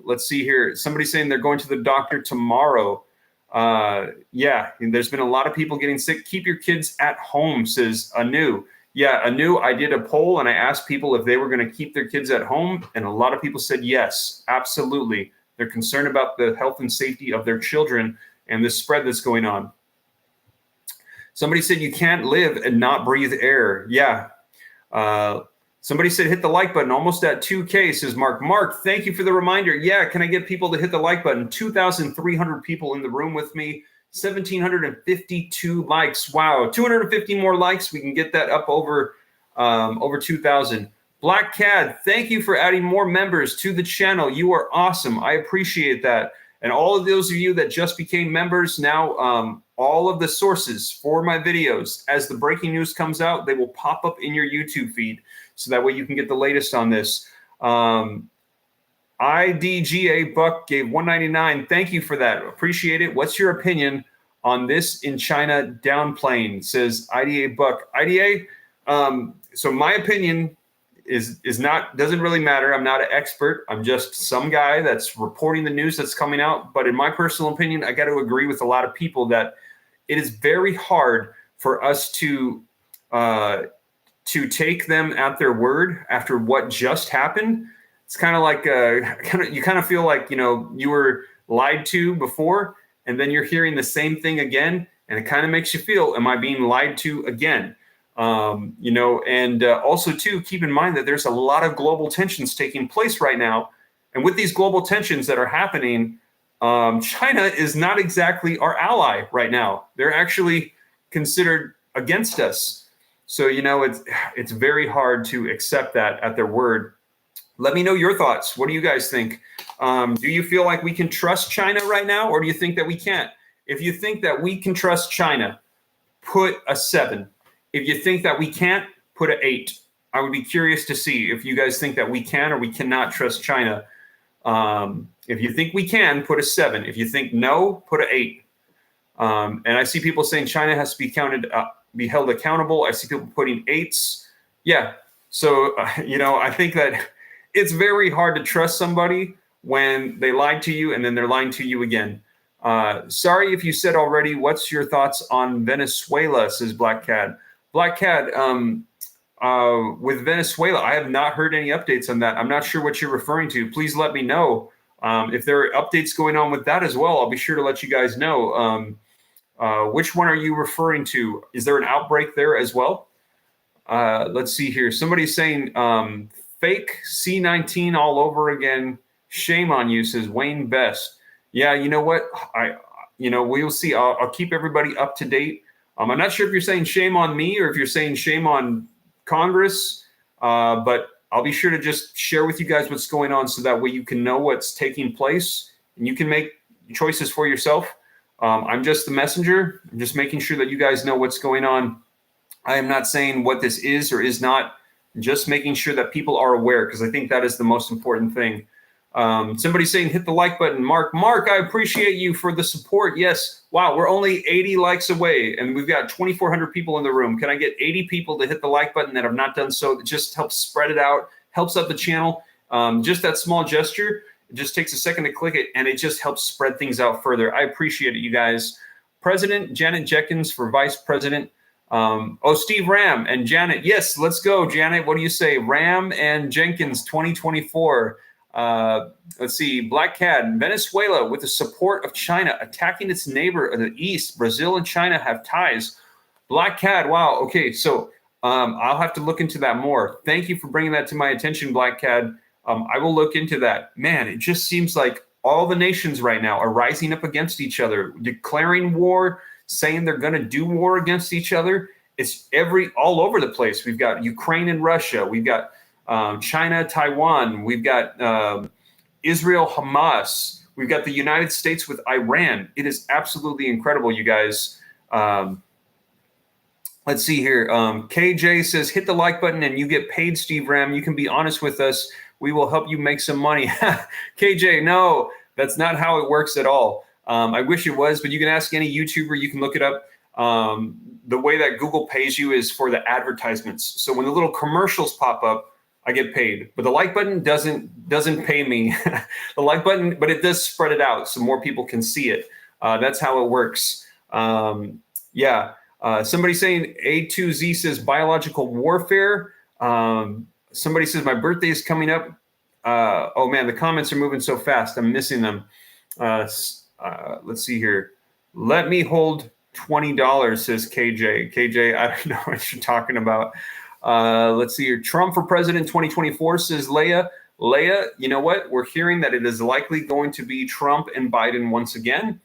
S1: Let's see here. Somebody's saying they're going to the doctor tomorrow. Yeah, there's been a lot of people getting sick. Keep your kids at home, says Anu. Yeah, Anu, I did a poll and I asked people if they were going to keep their kids at home, and a lot of people said yes, absolutely. They're concerned about the health and safety of their children and the spread that's going on. Somebody said you can't live and not breathe air. Yeah. Somebody said hit the like button, almost at 2K, says Mark. Mark, thank you for the reminder. Yeah, can I get people to hit the like button? 2,300 people in the room with me. 1,752 likes. Wow, 250 more likes. We can get that up over 2,000. Black Cad, thank you for adding more members to the channel. You are awesome. I appreciate that. And all of those of you that just became members, now all of the sources for my videos, as the breaking news comes out, they will pop up in your YouTube feed. So that way you can get the latest on this. IDGA Buck gave $1.99. Thank you for that. Appreciate it. What's your opinion on this in China downplaying? Says IDA Buck. IDA. So my opinion is not, doesn't really matter. I'm not an expert. I'm just some guy that's reporting the news that's coming out. But in my personal opinion, I got to agree with a lot of people that it is very hard for us to take them at their word after what just happened. It's kind of like you kind of feel like, you were lied to before, and then you're hearing the same thing again, and it kind of makes you feel, am I being lied to again? And also too, keep in mind that there's a lot of global tensions taking place right now. And with these global tensions that are happening, China is not exactly our ally right now. They're actually considered against us. So, it's very hard to accept that at their word. Let me know your thoughts. What do you guys think? Do you feel like we can trust China right now, or do you think that we can't? If you think that we can trust China, put a 7. If you think that we can't, put an 8. I would be curious to see if you guys think that we can or we cannot trust China. If you think we can, put a 7. If you think no, put an 8. And I see people saying China has to be held accountable. I see people putting 8s. Yeah. So, I think that it's very hard to trust somebody when they lied to you and then they're lying to you again. Sorry if you said already. What's your thoughts on Venezuela, says Black Cat. Black Cat, with Venezuela, I have not heard any updates on that. I'm not sure what you're referring to. Please let me know. If there are updates going on with that as well, I'll be sure to let you guys know. Which one are you referring to? Is there an outbreak there as well? Let's see here. Somebody's saying fake C19 all over again. Shame on you, says Wayne Best. Yeah, you know what? We will see. I'll keep everybody up to date. I'm not sure if you're saying shame on me or if you're saying shame on Congress, but I'll be sure to just share with you guys what's going on so that way you can know what's taking place and you can make choices for yourself. I'm just the messenger. I'm just making sure that you guys know what's going on. I am not saying what this is or is not, just making sure that people are aware, because I think that is the most important thing. Somebody's saying hit the like button. Mark, I appreciate you for the support. Yes. Wow, we're only 80 likes away, and we've got 2,400 people in the room. Can I get 80 people to hit the like button that have not done so? It just helps spread it out, helps out the channel. Just that small gesture, it just takes a second to click it, and it just helps spread things out further. I appreciate it, you guys. President Janet Jenkins for Vice President. Steve Ram and Janet. Yes, let's go, Janet. What do you say? Ram and Jenkins 2024. Let's see. Black Cat, Venezuela with the support of China attacking its neighbor in the east. Brazil and China have ties. Black Cat. Wow. Okay. So I'll have to look into that more. Thank you for bringing that to my attention, Black Cat. I will look into that. Man, it just seems like all the nations right now are rising up against each other, declaring war, saying they're going to do war against each other. It's all over the place. We've got Ukraine and Russia. We've got China, Taiwan. We've got Israel, Hamas. We've got the United States with Iran. It is absolutely incredible, you guys. Let's see here. KJ says, hit the like button and you get paid, Steve Ram. You can be honest with us. We will help you make some money. KJ, no, that's not how it works at all. I wish it was, but you can ask any YouTuber. You can look it up. The way that Google pays you is for the advertisements. So when the little commercials pop up, I get paid. But the like button doesn't pay me. The like button, but it does spread it out so more people can see it. That's how it works. Yeah. Somebody saying A2Z says biological warfare. Somebody says my birthday is coming up. Oh man, the comments are moving so fast. I'm missing them. Let's see here. Let me hold $20, says KJ. KJ, I don't know what you're talking about. Let's see here. Trump for president 2024, says Leia. Leia, you know what? We're hearing that it is likely going to be Trump and Biden once again.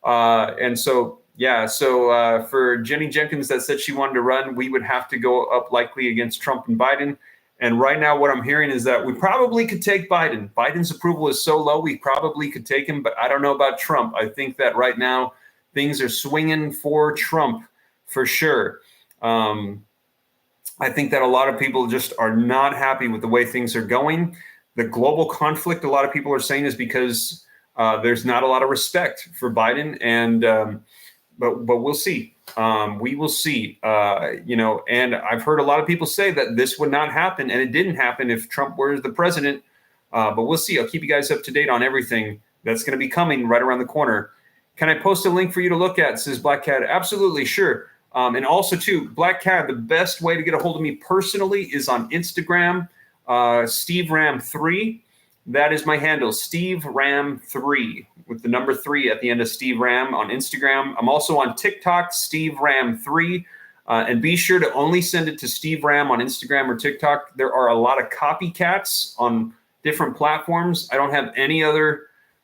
S1: And so, yeah, so for Jenny Jenkins that said she wanted to run, we would have to go up likely against Trump and Biden. And right now what I'm hearing is that we probably could take Biden. Biden's approval is so low, we probably could take him, but I don't know about Trump. I think that right now things are swinging for Trump for sure. I think that a lot of people just are not happy with the way things are going. The global conflict, a lot of people are saying, is because there's not a lot of respect for Biden. And but we'll see. We will see. And I've heard a lot of people say that this would not happen, and it didn't happen if Trump were the president. But we'll see. I'll keep you guys up to date on everything that's going to be coming right around the corner. Can I post a link for you to look at, says Black Cat? Absolutely, sure. And also, too, Black Cat, the best way to get a hold of me personally is on Instagram, Steve Ram 3. That is my handle, Steve Ram 3, with the number 3 at the end of Steve Ram on Instagram. I'm also on TikTok, Steve Ram 3. And be sure to only send it to Steve Ram on Instagram or TikTok. There are a lot of copycats on different platforms. I don't have any other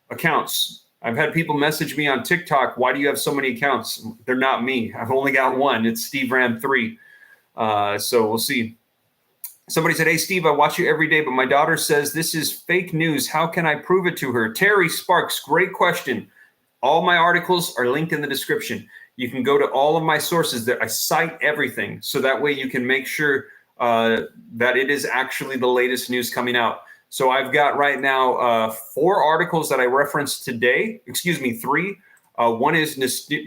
S1: accounts. I've had people message me on TikTok, why do you have so many accounts? They're not me. I've only got one. It's Steve Ram 3. So we'll see. Somebody said, hey, Steve, I watch you every day, but my daughter says this is fake news. How can I prove it to her? Terry Sparks, great question. All my articles are linked in the description. You can go to all of my sources there. I cite everything. So that way you can make sure that it is actually the latest news coming out. So I've got right now 4 articles that I referenced today. 3. One is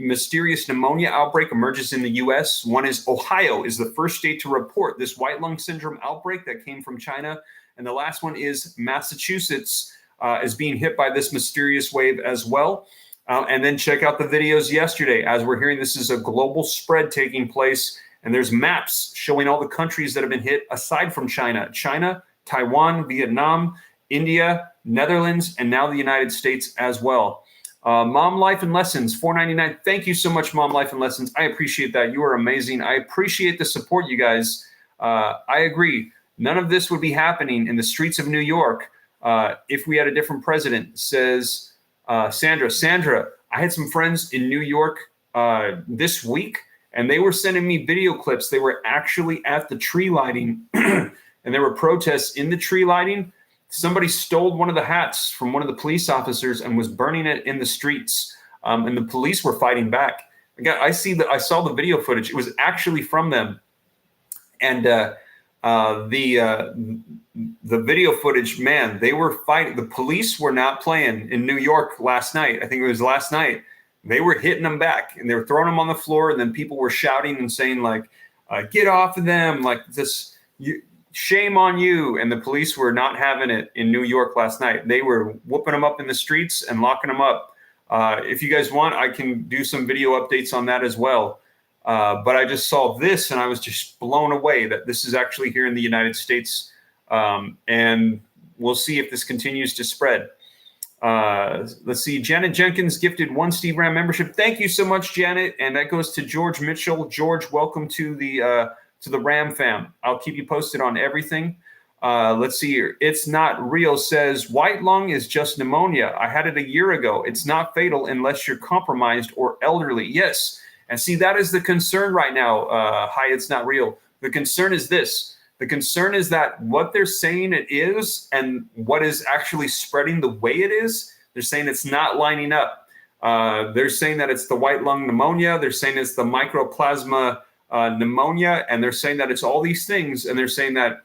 S1: mysterious pneumonia outbreak emerges in the U.S. One is Ohio is the first state to report this white lung syndrome outbreak that came from China. And the last one is Massachusetts is being hit by this mysterious wave as well. And then check out the videos yesterday. As we're hearing, this is a global spread taking place. And there's maps showing all the countries that have been hit aside from China. China, Taiwan, Vietnam, India, Netherlands, and now the United States as well. Mom Life and Lessons, $4.99. Thank you so much, Mom Life and Lessons. I appreciate that. You are amazing. I appreciate the support, you guys. I agree. None of this would be happening in the streets of New York if we had a different president, says Sandra. Sandra, I had some friends in New York this week, and they were sending me video clips. They were actually at the tree lighting, and there were protests in the tree lighting. Somebody stole one of the hats from one of the police officers and was burning it in the streets, and the police were fighting back. I saw the video footage. It was actually from them, and the video footage, man, they were fighting. The police were not playing in New York last night. I think it was last night. They were hitting them back, and they were throwing them on the floor, and then people were shouting and saying, like, get off of them, like this, shame on you. And the police were not having it in New York last night. They were whooping them up in the streets and locking them up. If you guys want, I can do some video updates on that as well. But I just saw this, and I was just blown away that this is actually here in the United States. And we'll see if this continues to spread. Let's see. Janet Jenkins gifted 1 Steve Ram membership. Thank you so much, Janet. And that goes to George Mitchell. George, welcome to the Ram fam. I'll keep you posted on everything. Let's see here. It's not real, says white lung is just pneumonia. I had it a year ago. It's not fatal unless you're compromised or elderly. Yes. And see, that is the concern right now. Hi, it's not real. The concern is this. The concern is that what they're saying it is and what is actually spreading the way it is, they're saying it's not lining up. They're saying that it's the white lung pneumonia. They're saying it's the mycoplasma pneumonia. And they're saying that it's all these things. And they're saying that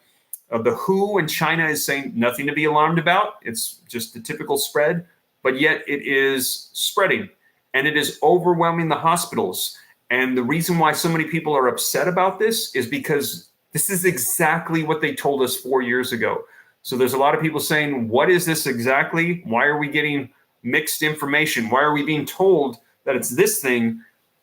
S1: the WHO in China is saying nothing to be alarmed about. It's just the typical spread. But yet it is spreading. And it is overwhelming the hospitals. And the reason why so many people are upset about this is because this is exactly what they told us 4 years ago. So there's a lot of people saying, what is this exactly? Why are we getting mixed information? Why are we being told that it's this thing,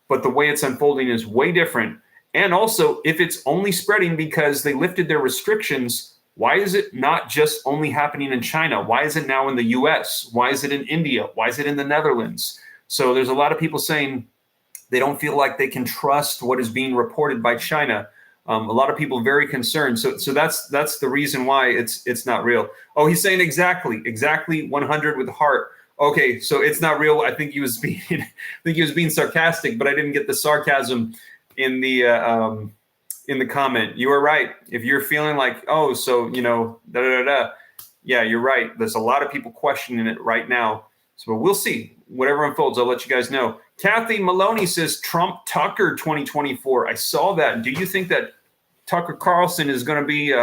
S1: but the way it's unfolding is way different? And also, if it's only spreading because they lifted their restrictions, why is it not just only happening in China? Why is it now in the US? Why is it in India? Why is it in the Netherlands? So there's a lot of people saying they don't feel like they can trust what is being reported by China. A lot of people very concerned. So that's the reason why it's not real. Oh, he's saying exactly 100 with the heart. Okay, so it's not real. I think he was being sarcastic, but I didn't get the sarcasm in the comment. You were right. If you're feeling like, oh, so yeah, you're right. There's a lot of people questioning it right now. So we'll see. Whatever unfolds, I'll let you guys know. Kathy Maloney says Trump Tucker 2024. I saw that. Do you think that Tucker Carlson is going to be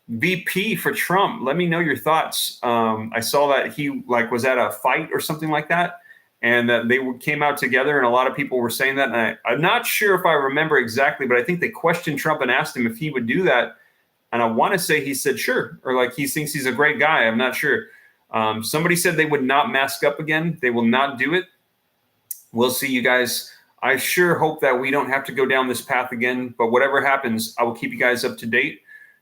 S1: VP for Trump? Let me know your thoughts. I saw that he was at a fight or something like that, and that they came out together, and a lot of people were saying that. And I'm not sure if I remember exactly, but I think they questioned Trump and asked him if he would do that. And I want to say he said sure, or he thinks he's a great guy. I'm not sure. Somebody said they would not mask up again. They will not do it. We'll see, you guys. I sure hope that we don't have to go down this path again. But whatever happens, I will keep you guys up to date.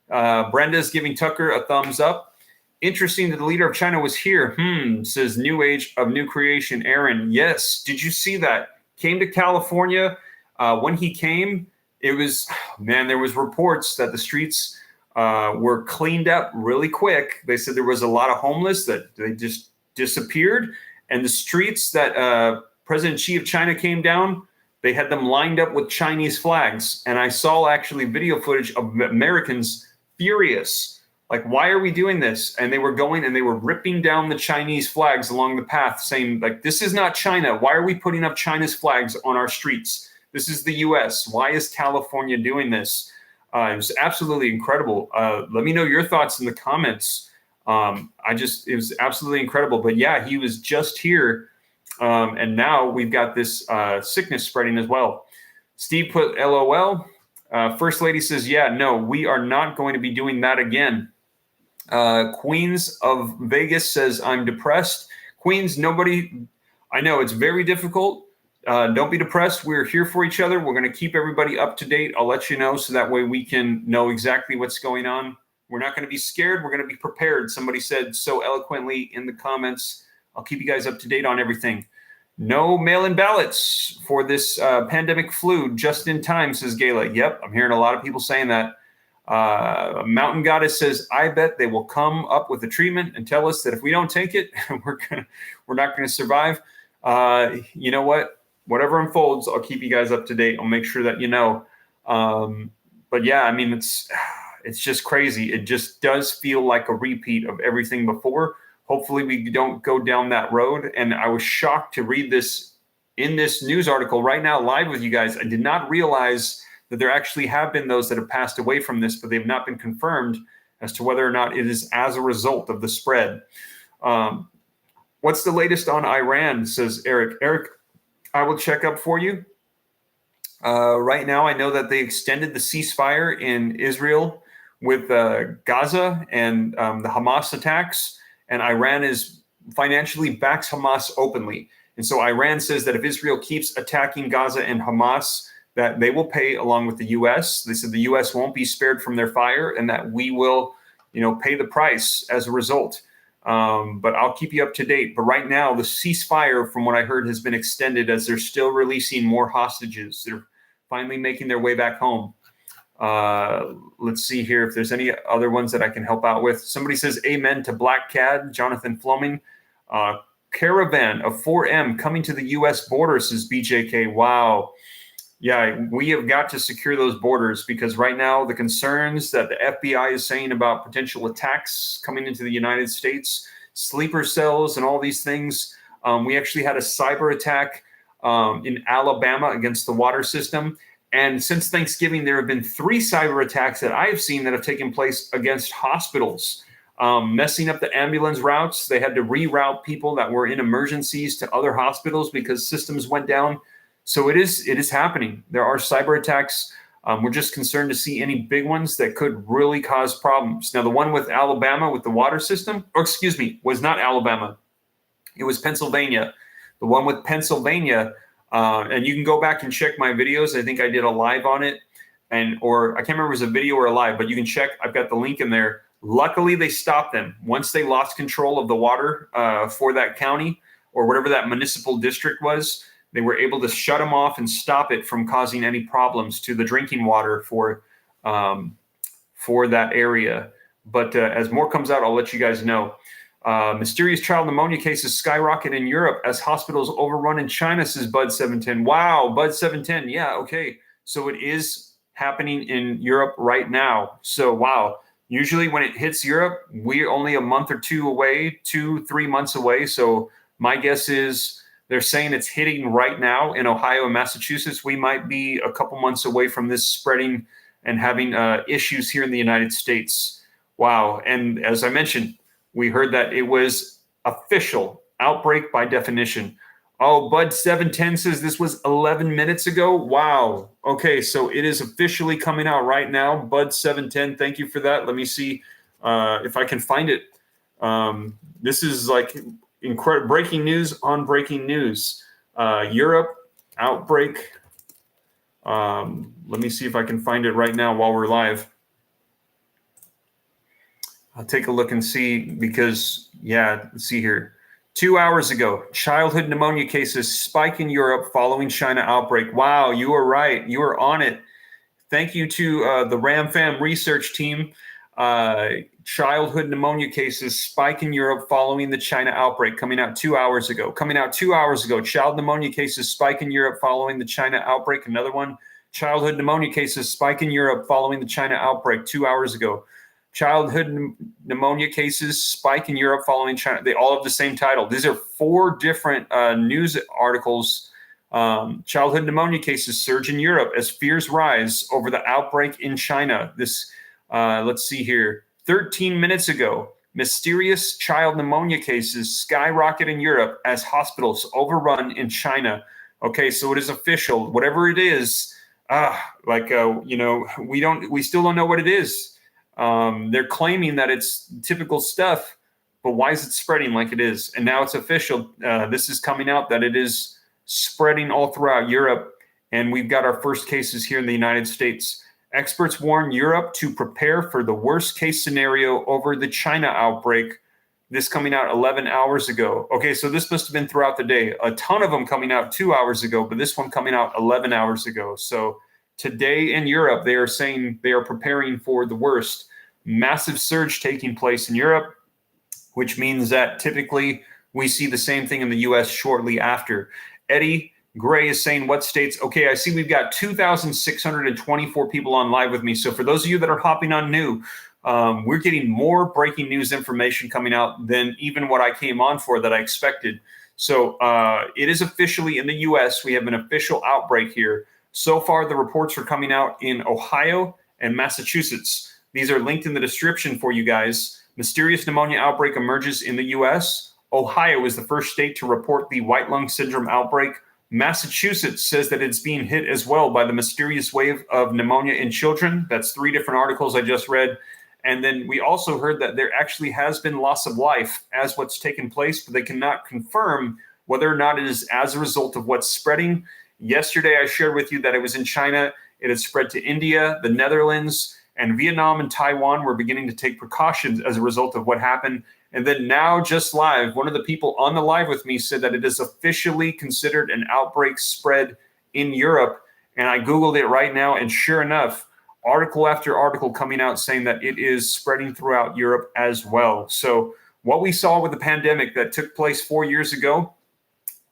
S1: Brenda's giving Tucker a thumbs up. Interesting that the leader of China was here. Says New Age of New Creation. Aaron, yes. Did you see that? Came to California. When he came, it was, man, there was reports that the streets were cleaned up really quick. They said there was a lot of homeless that they just disappeared. And the streets that President Xi of China came down, they had them lined up with Chinese flags. And I saw actually video footage of Americans furious. Like, why are we doing this? And they were going and they were ripping down the Chinese flags along the path, saying, this is not China. Why are we putting up China's flags on our streets? This is the US. Why is California doing this? It was absolutely incredible. Let me know your thoughts in the comments. It was absolutely incredible. But yeah, he was just here. And now we've got this sickness spreading as well. Steve put LOL. First Lady says, yeah, no, we are not going to be doing that again. Queens of Vegas says, I'm depressed. Queens, I know it's very difficult. Don't be depressed. We're here for each other. We're going to keep everybody up to date. I'll let you know so that way we can know exactly what's going on. We're not going to be scared. We're going to be prepared. Somebody said so eloquently in the comments. I'll keep you guys up to date on everything. No mail-in ballots for this pandemic flu just in time, says Gayla. Yep, I'm hearing a lot of people saying that. Mountain Goddess says, I bet they will come up with a treatment and tell us that if we don't take it, we're not going to survive. You know what? Whatever unfolds, I'll keep you guys up to date. I'll make sure that you know. But yeah, I mean, it's just crazy. It just does feel like a repeat of everything before. Hopefully we don't go down that road. And I was shocked to read this in this news article right now, live with you guys. I did not realize that there actually have been those that have passed away from this, but they've not been confirmed as to whether or not it is as a result of the spread. What's the latest on Iran, says Eric. Eric, I will check up for you. Right now, I know that they extended the ceasefire in Israel with Gaza and the Hamas attacks, and Iran is financially backs Hamas openly. And so Iran says that if Israel keeps attacking Gaza and Hamas, that they will pay along with the U.S. They said the U.S. won't be spared from their fire, and that we will, pay the price as a result. But I'll keep you up to date. But right now, the ceasefire, from what I heard, has been extended as they're still releasing more hostages. They're finally making their way back home. Let's see here if there's any other ones that I can help out with. Somebody says amen to Black Cad, Jonathan Fleming. Caravan of 4M coming to the U.S. border, says BJK. Wow. Yeah, we have got to secure those borders, because right now the concerns that the FBI is saying about potential attacks coming into the United States, sleeper cells and all these things. We actually had a cyber attack in Alabama against the water system. And since Thanksgiving, there have been 3 cyber attacks that I have seen that have taken place against hospitals, messing up the ambulance routes. They had to reroute people that were in emergencies to other hospitals because systems went down. So it is happening. There are cyber attacks. We're just concerned to see any big ones that could really cause problems. Now, the one with Alabama with the water system, was not Alabama. It was Pennsylvania. The one with Pennsylvania, and you can go back and check my videos. I think I did a live on it, or I can't remember if it was a video or a live, but you can check. I've got the link in there. Luckily, they stopped them. Once they lost control of the water for that county or whatever that municipal district was, they were able to shut them off and stop it from causing any problems to the drinking water for that area. But as more comes out, I'll let you guys know. Mysterious child pneumonia cases skyrocket in Europe as hospitals overrun in China, says Bud710. Wow, Bud710. Yeah, okay. So it is happening in Europe right now. So, wow. Usually when it hits Europe, we're only a month or 2 away, 2-3 months away. So my guess is they're saying it's hitting right now in Ohio and Massachusetts. We might be a couple months away from this spreading and having issues here in the United States. Wow. And as I mentioned, we heard that it was official outbreak by definition. Oh, Bud710 says this was 11 minutes ago. Wow. Okay, so it is officially coming out right now. Bud710, thank you for that. Let me see if I can find it. This is like incredible breaking news on breaking news. Europe outbreak. Let me see if I can find it right now while we're live. I'll take a look and see, because, yeah, let's see here. 2 hours ago, childhood pneumonia cases spike in Europe following China outbreak. Wow, you were right. You were on it. Thank you to the RamFam research team. Childhood pneumonia cases spike in Europe following the China outbreak, coming out 2 hours ago. Child pneumonia cases spike in Europe following the China outbreak. Another one. Childhood pneumonia cases spike in Europe following the China outbreak 2 hours ago. Childhood pneumonia cases spike in Europe following China. They all have the same title. These are 4 different news articles. Childhood pneumonia cases surge in Europe as fears rise over the outbreak in China. This, let's see here. 13 minutes ago, mysterious child pneumonia cases skyrocket in Europe as hospitals overrun in China. Okay, so it is official. Whatever it is, we still don't know what it is. They're claiming that it's typical stuff, but why is it spreading like it is? And now it's official. This is coming out that it is spreading all throughout Europe, and we've got our first cases here in the United States. Experts warn Europe to prepare for the worst case scenario over the China outbreak. This coming out 11 hours ago. Okay, so this must have been throughout the day. A ton of them coming out 2 hours ago, but this one coming out 11 hours ago. So today in Europe, they are saying they are preparing for the worst. Massive surge taking place in Europe, which means that typically we see the same thing in the US shortly after. Eddie Gray is saying, what states? Okay, I see we've got 2,624 people on live with me. So for those of you that are hopping on new, we're getting more breaking news information coming out than even what I came on for that I expected. So it is officially in the US. We have an official outbreak here. So far, the reports are coming out in Ohio and Massachusetts. These are linked in the description for you guys. Mysterious pneumonia outbreak emerges in the US. Ohio is the first state to report the white lung syndrome outbreak. Massachusetts says that it's being hit as well by the mysterious wave of pneumonia in children. That's 3 different articles I just read. And then we also heard that there actually has been loss of life as what's taken place, but they cannot confirm whether or not it is as a result of what's spreading. Yesterday, I shared with you that it was in China. It had spread to India, the Netherlands, and Vietnam and Taiwan were beginning to take precautions as a result of what happened. And then now, just live, one of the people on the live with me said that it is officially considered an outbreak spread in Europe. And I Googled it right now, and sure enough, article after article coming out saying that it is spreading throughout Europe as well. So what we saw with the pandemic that took place 4 years ago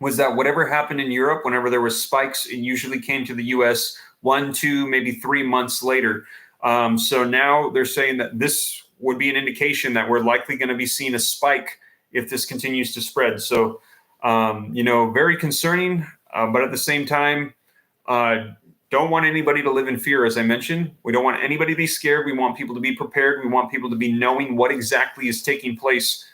S1: was that whatever happened in Europe, whenever there was spikes, it usually came to the US 1, 2, maybe 3 months later. So now they're saying that this would be an indication that we're likely going to be seeing a spike if this continues to spread. So, very concerning, but at the same time, don't want anybody to live in fear, as I mentioned. We don't want anybody to be scared. We want people to be prepared. We want people to be knowing what exactly is taking place.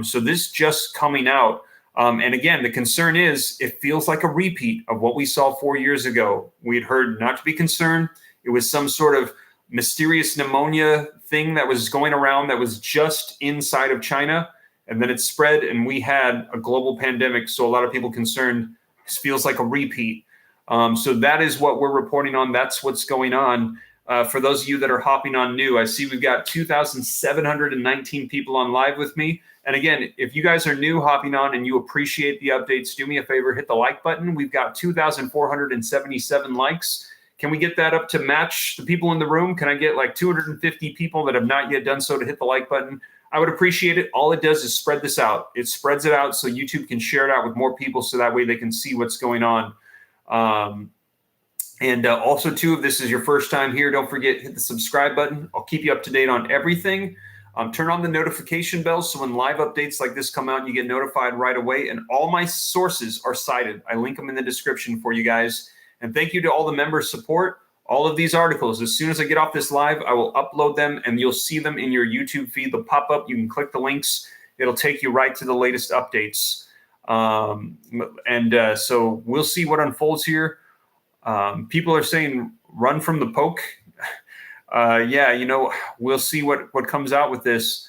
S1: So this just coming out. And again, the concern is it feels like a repeat of what we saw 4 years ago. We had heard not to be concerned. It was some sort of mysterious pneumonia thing that was going around that was just inside of China. And then it spread and we had a global pandemic. So a lot of people concerned. This feels like a repeat. So that is what we're reporting on. That's what's going on. For those of you that are hopping on new, I see we've got 2,719 people on live with me. And again, if you guys are new hopping on and you appreciate the updates, do me a favor, hit the like button. We've got 2,477 likes. Can we get that up to match the people in the room? Can I get like 250 people that have not yet done so to hit the like button? I would appreciate it. All it does is spread this out. It spreads it out so YouTube can share it out with more people so that way they can see what's going on. Also, too, if this is your first time here, don't forget, hit the subscribe button. I'll keep you up to date on everything. Turn on the notification bell so when live updates like this come out, you get notified right away. And all my sources are cited. I link them in the description for you guys. And thank you to all the member support. All of these articles, as soon as I get off this live, I will upload them and you'll see them in your YouTube feed. They'll pop up. You can click the links. It'll take you right to the latest updates. So we'll see what unfolds here. People are saying run from the poke. We'll see what comes out with this.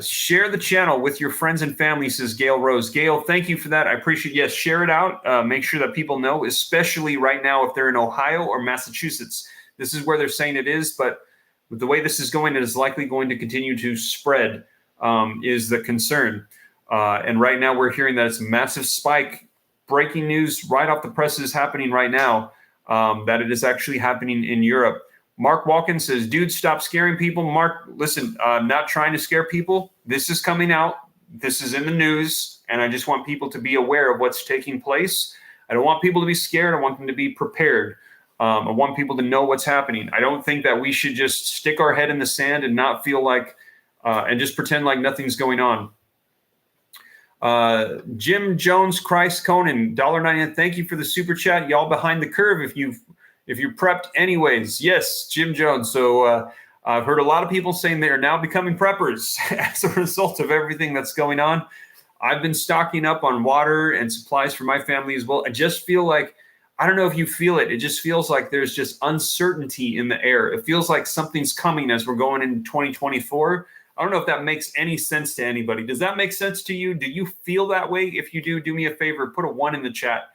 S1: Share the channel with your friends and family, says Gail Rose. Gail, thank you for that. I appreciate it. Yes, share it out. Make sure that people know, especially right now if they're in Ohio or Massachusetts. This is where they're saying it is, but with the way this is going, it is likely going to continue to spread, is the concern. And right now we're hearing that it's a massive spike. Breaking news right off the press is happening right now, that it is actually happening in Europe. Mark Watkins says, dude, stop scaring people. Mark, listen, I'm not trying to scare people. This is coming out. This is in the news. And I just want people to be aware of what's taking place. I don't want people to be scared. I want them to be prepared. I want people to know what's happening. I don't think that we should just stick our head in the sand and not feel like, and just pretend like nothing's going on. Jim Jones, Christ Conan, $1.99. Thank you for the super chat. Y'all behind the curve if you're prepped anyways. Yes, Jim Jones. So I've heard a lot of people saying they are now becoming preppers as a result of everything that's going on. I've been stocking up on water and supplies for my family as well. I just feel like, I don't know if you feel it. It just feels like there's just uncertainty in the air. It feels like something's coming as we're going into 2024. I don't know if that makes any sense to anybody. Does that make sense to you? Do you feel that way? If you do me a favor, put a 1 in the chat,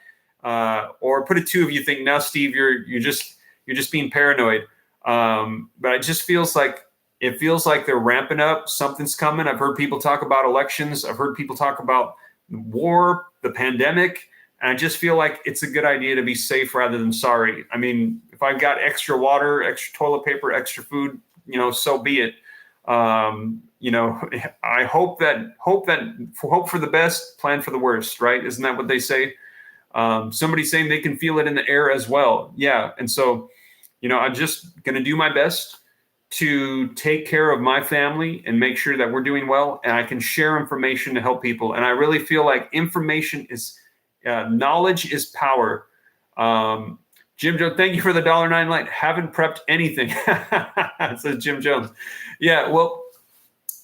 S1: or put a 2 if you think, no, Steve, you're just being paranoid. But it just feels like they're ramping up. Something's coming. I've heard people talk about elections. I've heard people talk about war, the pandemic. And I just feel like it's a good idea to be safe rather than sorry. I mean, if I've got extra water, extra toilet paper, extra food, so be it. I hope for the best, plan for the worst, right? Isn't that what they say? Somebody's saying they can feel it in the air as well. Yeah. And so, I'm just going to do my best to take care of my family and make sure that we're doing well, and I can share information to help people. And I really feel like knowledge is power. Jim Jones, thank you for the $1.09 light. Haven't prepped anything, says Jim Jones. Yeah, well,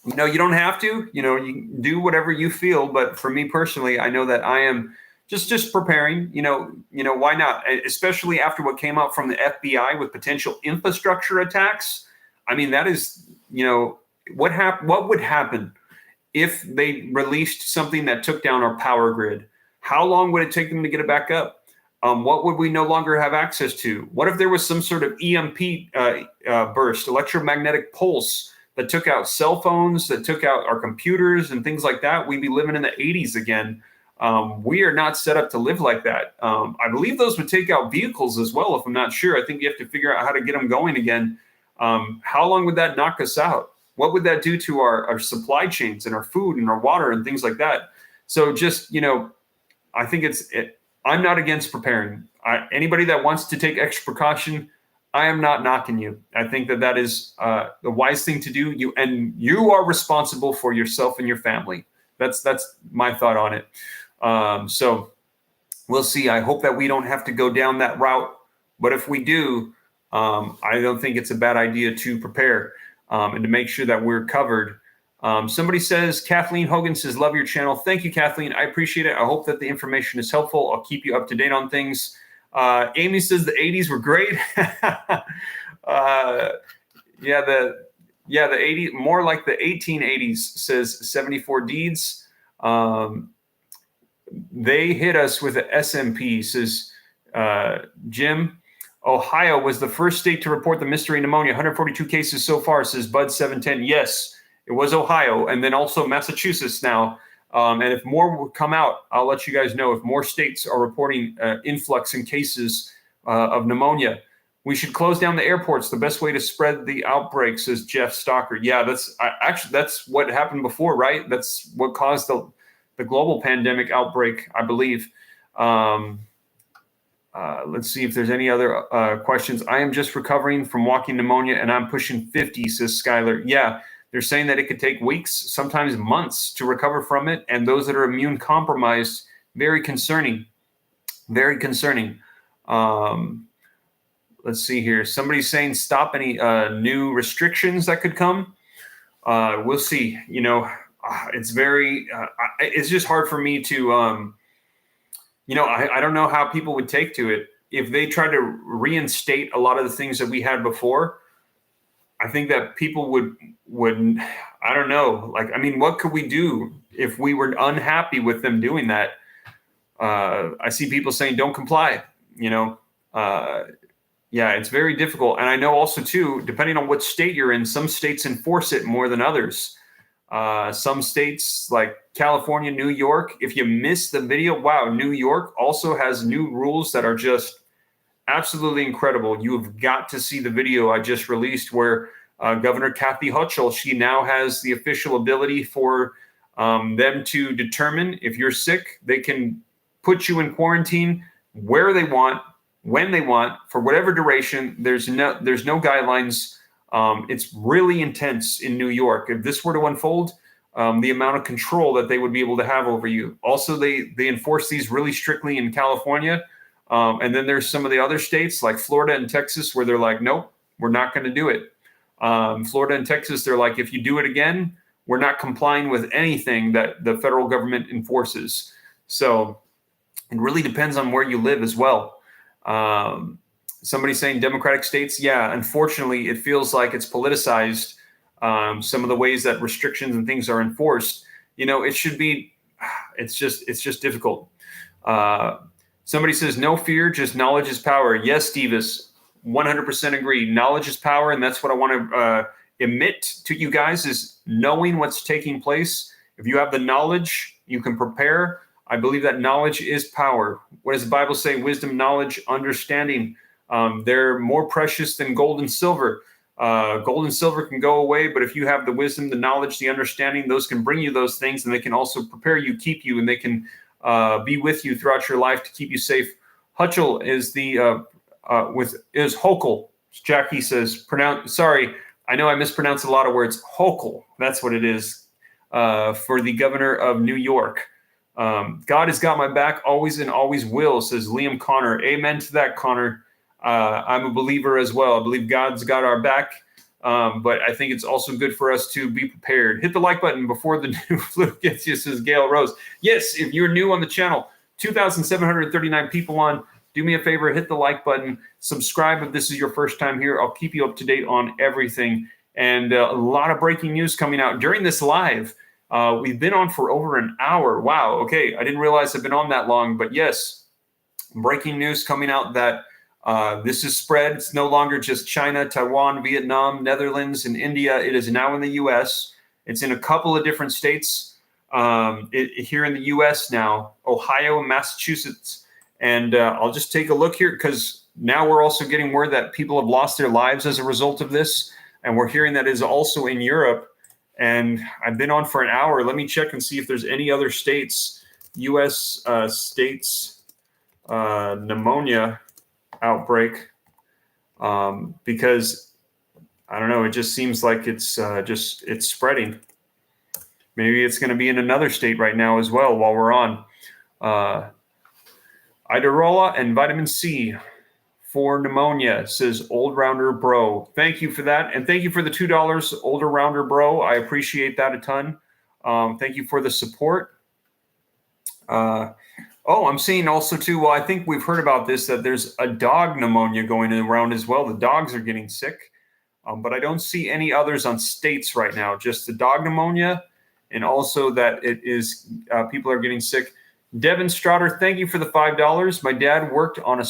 S1: you don't have to. You can do whatever you feel. But for me personally, I know that I am just preparing. Why not? Especially after what came out from the FBI with potential infrastructure attacks. I mean, that is, what would happen if they released something that took down our power grid? How long would it take them to get it back up? What would we no longer have access to? What if there was some sort of EMP burst, electromagnetic pulse, that took out cell phones, that took out our computers and things like that? We'd be living in the 80s again. We are not set up to live like that. I believe those would take out vehicles as well, if I'm not sure. I think you have to figure out how to get them going again. How long would that knock us out? What would that do to our supply chains and our food and our water and things like that? So just, I think I'm not against preparing. Anybody that wants to take extra precaution, I am not knocking you. I think that is the wise thing to do. You are responsible for yourself and your family. That's my thought on it. So we'll see. I hope that we don't have to go down that route. But if we do, I don't think it's a bad idea to prepare and to make sure that we're covered. Somebody says, Kathleen Hogan says, love your channel. Thank you, Kathleen. I appreciate it. I hope that the information is helpful. I'll keep you up to date on things. Amy says the 80s were great. The 80s, more like the 1880s, says 74 Deeds. They hit us with an SMP, says Jim. Ohio was the first state to report the mystery pneumonia. 142 cases so far, says Bud 710. Yes, it was Ohio, and then also Massachusetts now. And if more will come out, I'll let you guys know. If more states are reporting influx in cases of pneumonia, we should close down the airports. The best way to spread the outbreak, says Jeff Stalker. Yeah, that's what happened before, right? That's what caused the global pandemic outbreak, I believe. Let's see if there's any other questions. I am just recovering from walking pneumonia, and I'm pushing 50, says Skylar. Yeah, they're saying that it could take weeks, sometimes months, to recover from it. And those that are immune compromised, very concerning. Very concerning. Let's see here. Somebody's saying stop any new restrictions that could come. We'll see. It's very. It's just hard for me to. I don't know how people would take to it if they tried to reinstate a lot of the things that we had before. I think that people would I don't know. What could we do if we were unhappy with them doing that? I see people saying don't comply. It's very difficult. And I know also too, depending on what state you're in, some states enforce it more than others. Some states like California, New York, if you miss the video, wow, New York also has new rules that are just absolutely incredible. You've got to see the video I just released where Governor Kathy Hochul, she now has the official ability for them to determine if you're sick. They can put you in quarantine where they want, when they want, for whatever duration. There's no guidelines. It's really intense in New York. If this were to unfold, the amount of control that they would be able to have over you. Also, they enforce these really strictly in California. And then there's some of the other states like Florida and Texas where they're like, nope, we're not going to do it. Florida and Texas, they're like, if you do it again, we're not complying with anything that the federal government enforces. So it really depends on where you live as well. Somebody saying Democratic states. Yeah, unfortunately, it feels like it's politicized. Some of the ways that restrictions and things are enforced, it should be, it's just difficult. Somebody says, no fear, just knowledge is power. Yes, Davis, 100% agree. Knowledge is power. And that's what I want to emit to you guys is knowing what's taking place. If you have the knowledge, you can prepare. I believe that knowledge is power. What does the Bible say? Wisdom, knowledge, understanding. They're more precious than gold and silver. Gold and silver can go away, but if you have the wisdom, the knowledge, the understanding, those can bring you those things, and they can also prepare you, keep you, and they can be with you throughout your life to keep you safe. Hutchel is is Hochul. Jackie says, sorry, I know I mispronounced a lot of words. Hochul, that's what it is, for the governor of New York. God has got my back always and always will, says Liam Connor. Amen to that, Connor. I'm a believer as well. I believe God's got our back, but I think it's also good for us to be prepared. Hit the like button before the new flu gets you, says Gail Rose. Yes, if you're new on the channel, 2,739 people on. Do me a favor, hit the like button. Subscribe if this is your first time here. I'll keep you up to date on everything. And a lot of breaking news coming out during this live. We've been on for over an hour. Wow. Okay. I didn't realize I've been on that long, but yes, breaking news coming out that this is spread. It's no longer just China, Taiwan, Vietnam, Netherlands, and India. It is now in the U.S. It's in a couple of different states here in the U.S. now, Ohio and Massachusetts. And I'll just take a look here because now we're also getting word that people have lost their lives as a result of this. And we're hearing that is also in Europe. And I've been on for an hour. Let me check and see if there's any other states, U.S. States pneumonia outbreak, because I don't know. It just seems like it's spreading. Maybe it's going to be in another state right now as well while we're on. Idarola and vitamin C for pneumonia, says Old Rounder Bro. Thank you for that. And thank you for the $2, Older Rounder Bro. I appreciate that a ton. Thank you for the support. I'm seeing also too, well, I think we've heard about this, that there's a dog pneumonia going around as well. The dogs are getting sick, but I don't see any others on states right now, just the dog pneumonia, and also that it is people are getting sick. Devin Strotter, thank you for the $5. My dad worked on the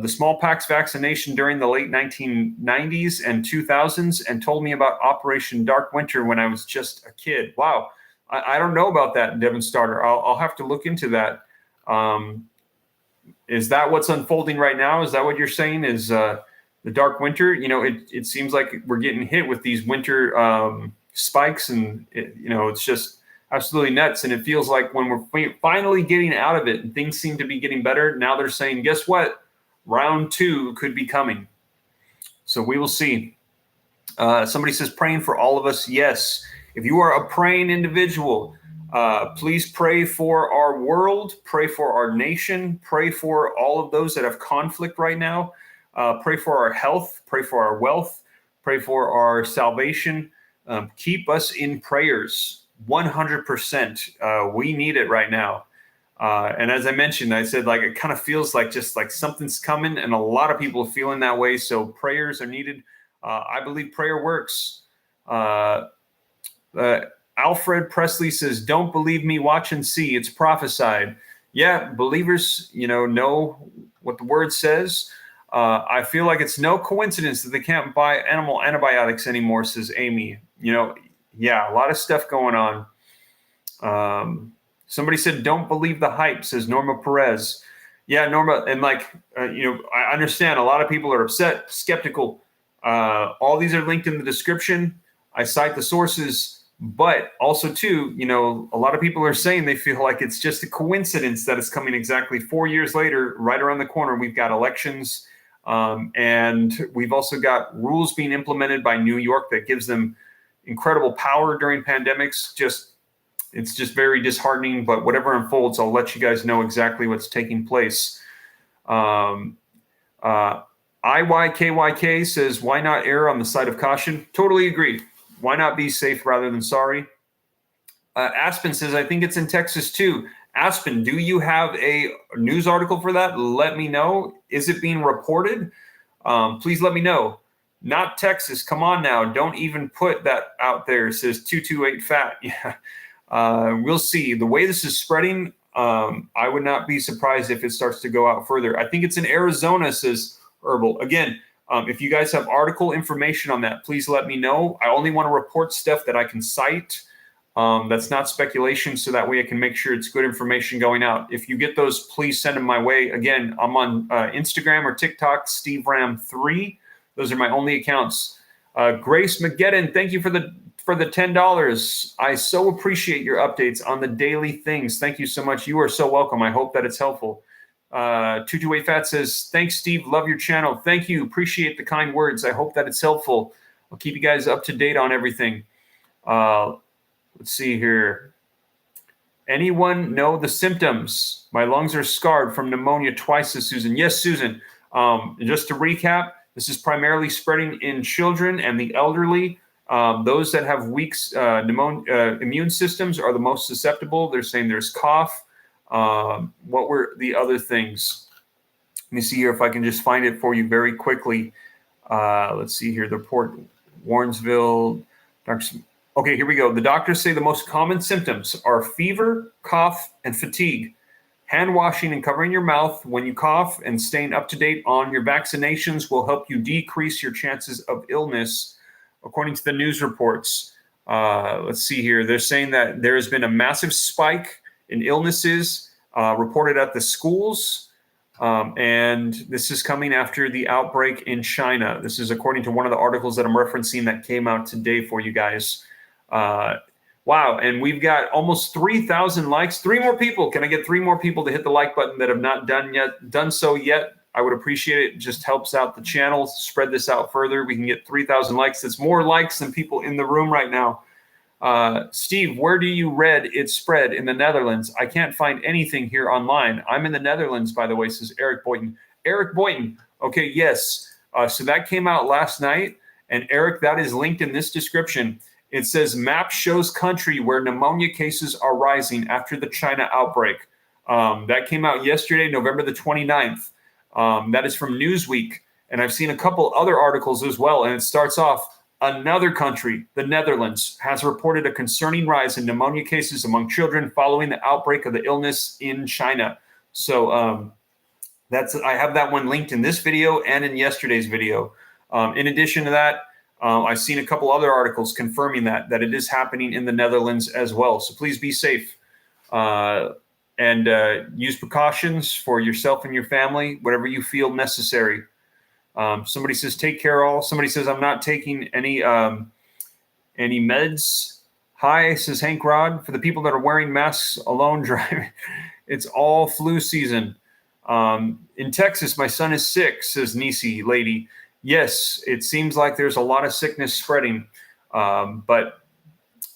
S1: smallpox vaccination during the late 1990s and 2000s and told me about Operation Dark Winter when I was just a kid. Wow. I don't know about that, Devin Starter. I'll have to look into that. Is that what's unfolding right now? Is that what you're saying is the dark winter? You know, it seems like we're getting hit with these winter spikes, and it's just absolutely nuts. And it feels like when we're finally getting out of it and things seem to be getting better, now they're saying, guess what? Round 2 could be coming. So we will see. Somebody says praying for all of us. Yes. If you are a praying individual, please pray for our world, pray for our nation, pray for all of those that have conflict right now, pray for our health, pray for our wealth, pray for our salvation. Keep us in prayers, 100%. We need it right now. And as I mentioned, I said, like, it kind of feels like just like something's coming, and a lot of people are feeling that way. So prayers are needed. I believe prayer works. Alfred Presley says, don't believe me, watch and see. It's prophesied. Yeah, believers, know what the word says. I feel like it's no coincidence that they can't buy animal antibiotics anymore, says Amy. Yeah, a lot of stuff going on. Somebody said, don't believe the hype, says Norma Perez. Yeah, Norma, and I understand a lot of people are upset, skeptical. All these are linked in the description. I cite the sources. But also, too, a lot of people are saying they feel like it's just a coincidence that it's coming exactly 4 years later, right around the corner. We've got elections, and we've also got rules being implemented by New York that gives them incredible power during pandemics. It's just very disheartening. But whatever unfolds, I'll let you guys know exactly what's taking place. IYKYK says, why not err on the side of caution? Totally agree. Why not be safe rather than sorry? Aspen says, I think it's in Texas too. Aspen, do you have a news article for that? Let me know. Is it being reported? Please let me know. Not Texas. Come on now. Don't even put that out there. It says 228 fat. Yeah. We'll see. The way this is spreading, I would not be surprised if it starts to go out further. I think it's in Arizona, says Herbal. Again, if you guys have article information on that, please let me know. I only want to report stuff that I can cite. That's not speculation, so that way I can make sure it's good information going out. If you get those, please send them my way. Again, I'm on Instagram or TikTok, SteveRam3. Those are my only accounts. Grace McGettin, thank you for the $10. I so appreciate your updates on the daily things. Thank you so much. You are so welcome. I hope that it's helpful. 228 Fat says, thanks, Steve. Love your channel. Thank you. Appreciate the kind words. I hope that it's helpful. I'll keep you guys up to date on everything. Let's see here. Anyone know the symptoms? My lungs are scarred from pneumonia twice, says Susan. Yes, Susan. Just to recap, this is primarily spreading in children and the elderly. Those that have weak immune systems are the most susceptible. They're saying there's cough. What were the other things? Let me see here if I can just find it for you very quickly. Let's see here. The report, Warrensville. Okay, here we go. The doctors say the most common symptoms are fever, cough, and fatigue. Hand washing and covering your mouth when you cough and staying up to date on your vaccinations will help you decrease your chances of illness, according to the news reports. Let's see here. They're saying that there has been a massive spike in illnesses reported at the schools, and this is coming after the outbreak in China. This is according to one of the articles that I'm referencing that came out today for you guys. Wow, and we've got almost 3,000 likes. 3 more people. Can I get 3 more people to hit the like button that have not done so yet? I would appreciate it. It just helps out the channel. Spread this out further. We can get 3,000 likes. That's more likes than people in the room right now. Steve, where do you read it spread in the Netherlands? I can't find anything here online. I'm in the Netherlands, by the way, says Eric Boynton. Eric Boynton. Okay, yes. So that came out last night. And Eric, that is linked in this description. It says map shows country where pneumonia cases are rising after the China outbreak. That came out yesterday, November the 29th. That is from Newsweek. And I've seen a couple other articles as well. And it starts off, another country, the Netherlands, has reported a concerning rise in pneumonia cases among children following the outbreak of the illness in China. So I have that one linked in this video and in yesterday's video. In addition to that, I've seen a couple other articles confirming that it is happening in the Netherlands as well. So please be safe and use precautions for yourself and your family, whatever you feel necessary. Somebody says, take care all. Somebody says, I'm not taking any meds. Hi, says Hank Rod. For the people that are wearing masks alone driving, it's all flu season. In Texas, my son is sick, says Nisi lady. Yes, it seems like there's a lot of sickness spreading, but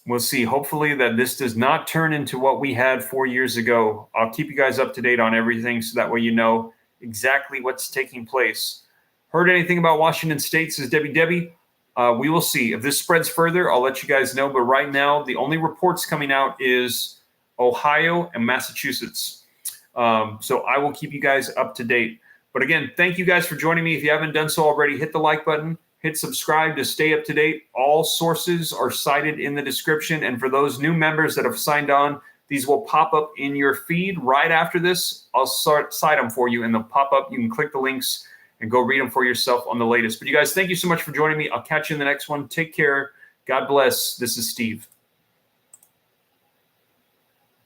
S1: we'll see. Hopefully that this does not turn into what we had 4 years ago. I'll keep you guys up to date on everything so that way you know exactly what's taking place. Heard anything about Washington State, says Debbie? We will see. If this spreads further, I'll let you guys know. But right now, the only reports coming out is Ohio and Massachusetts. So I will keep you guys up to date. But again, thank you guys for joining me. If you haven't done so already, hit the like button, hit subscribe to stay up to date. All sources are cited in the description. And for those new members that have signed on, these will pop up in your feed right after this. I'll cite them for you and they'll pop up. You can click the links and go read them for yourself on the latest. But you guys, thank you so much for joining me. I'll catch you in the next one. Take care. God bless. This is Steve.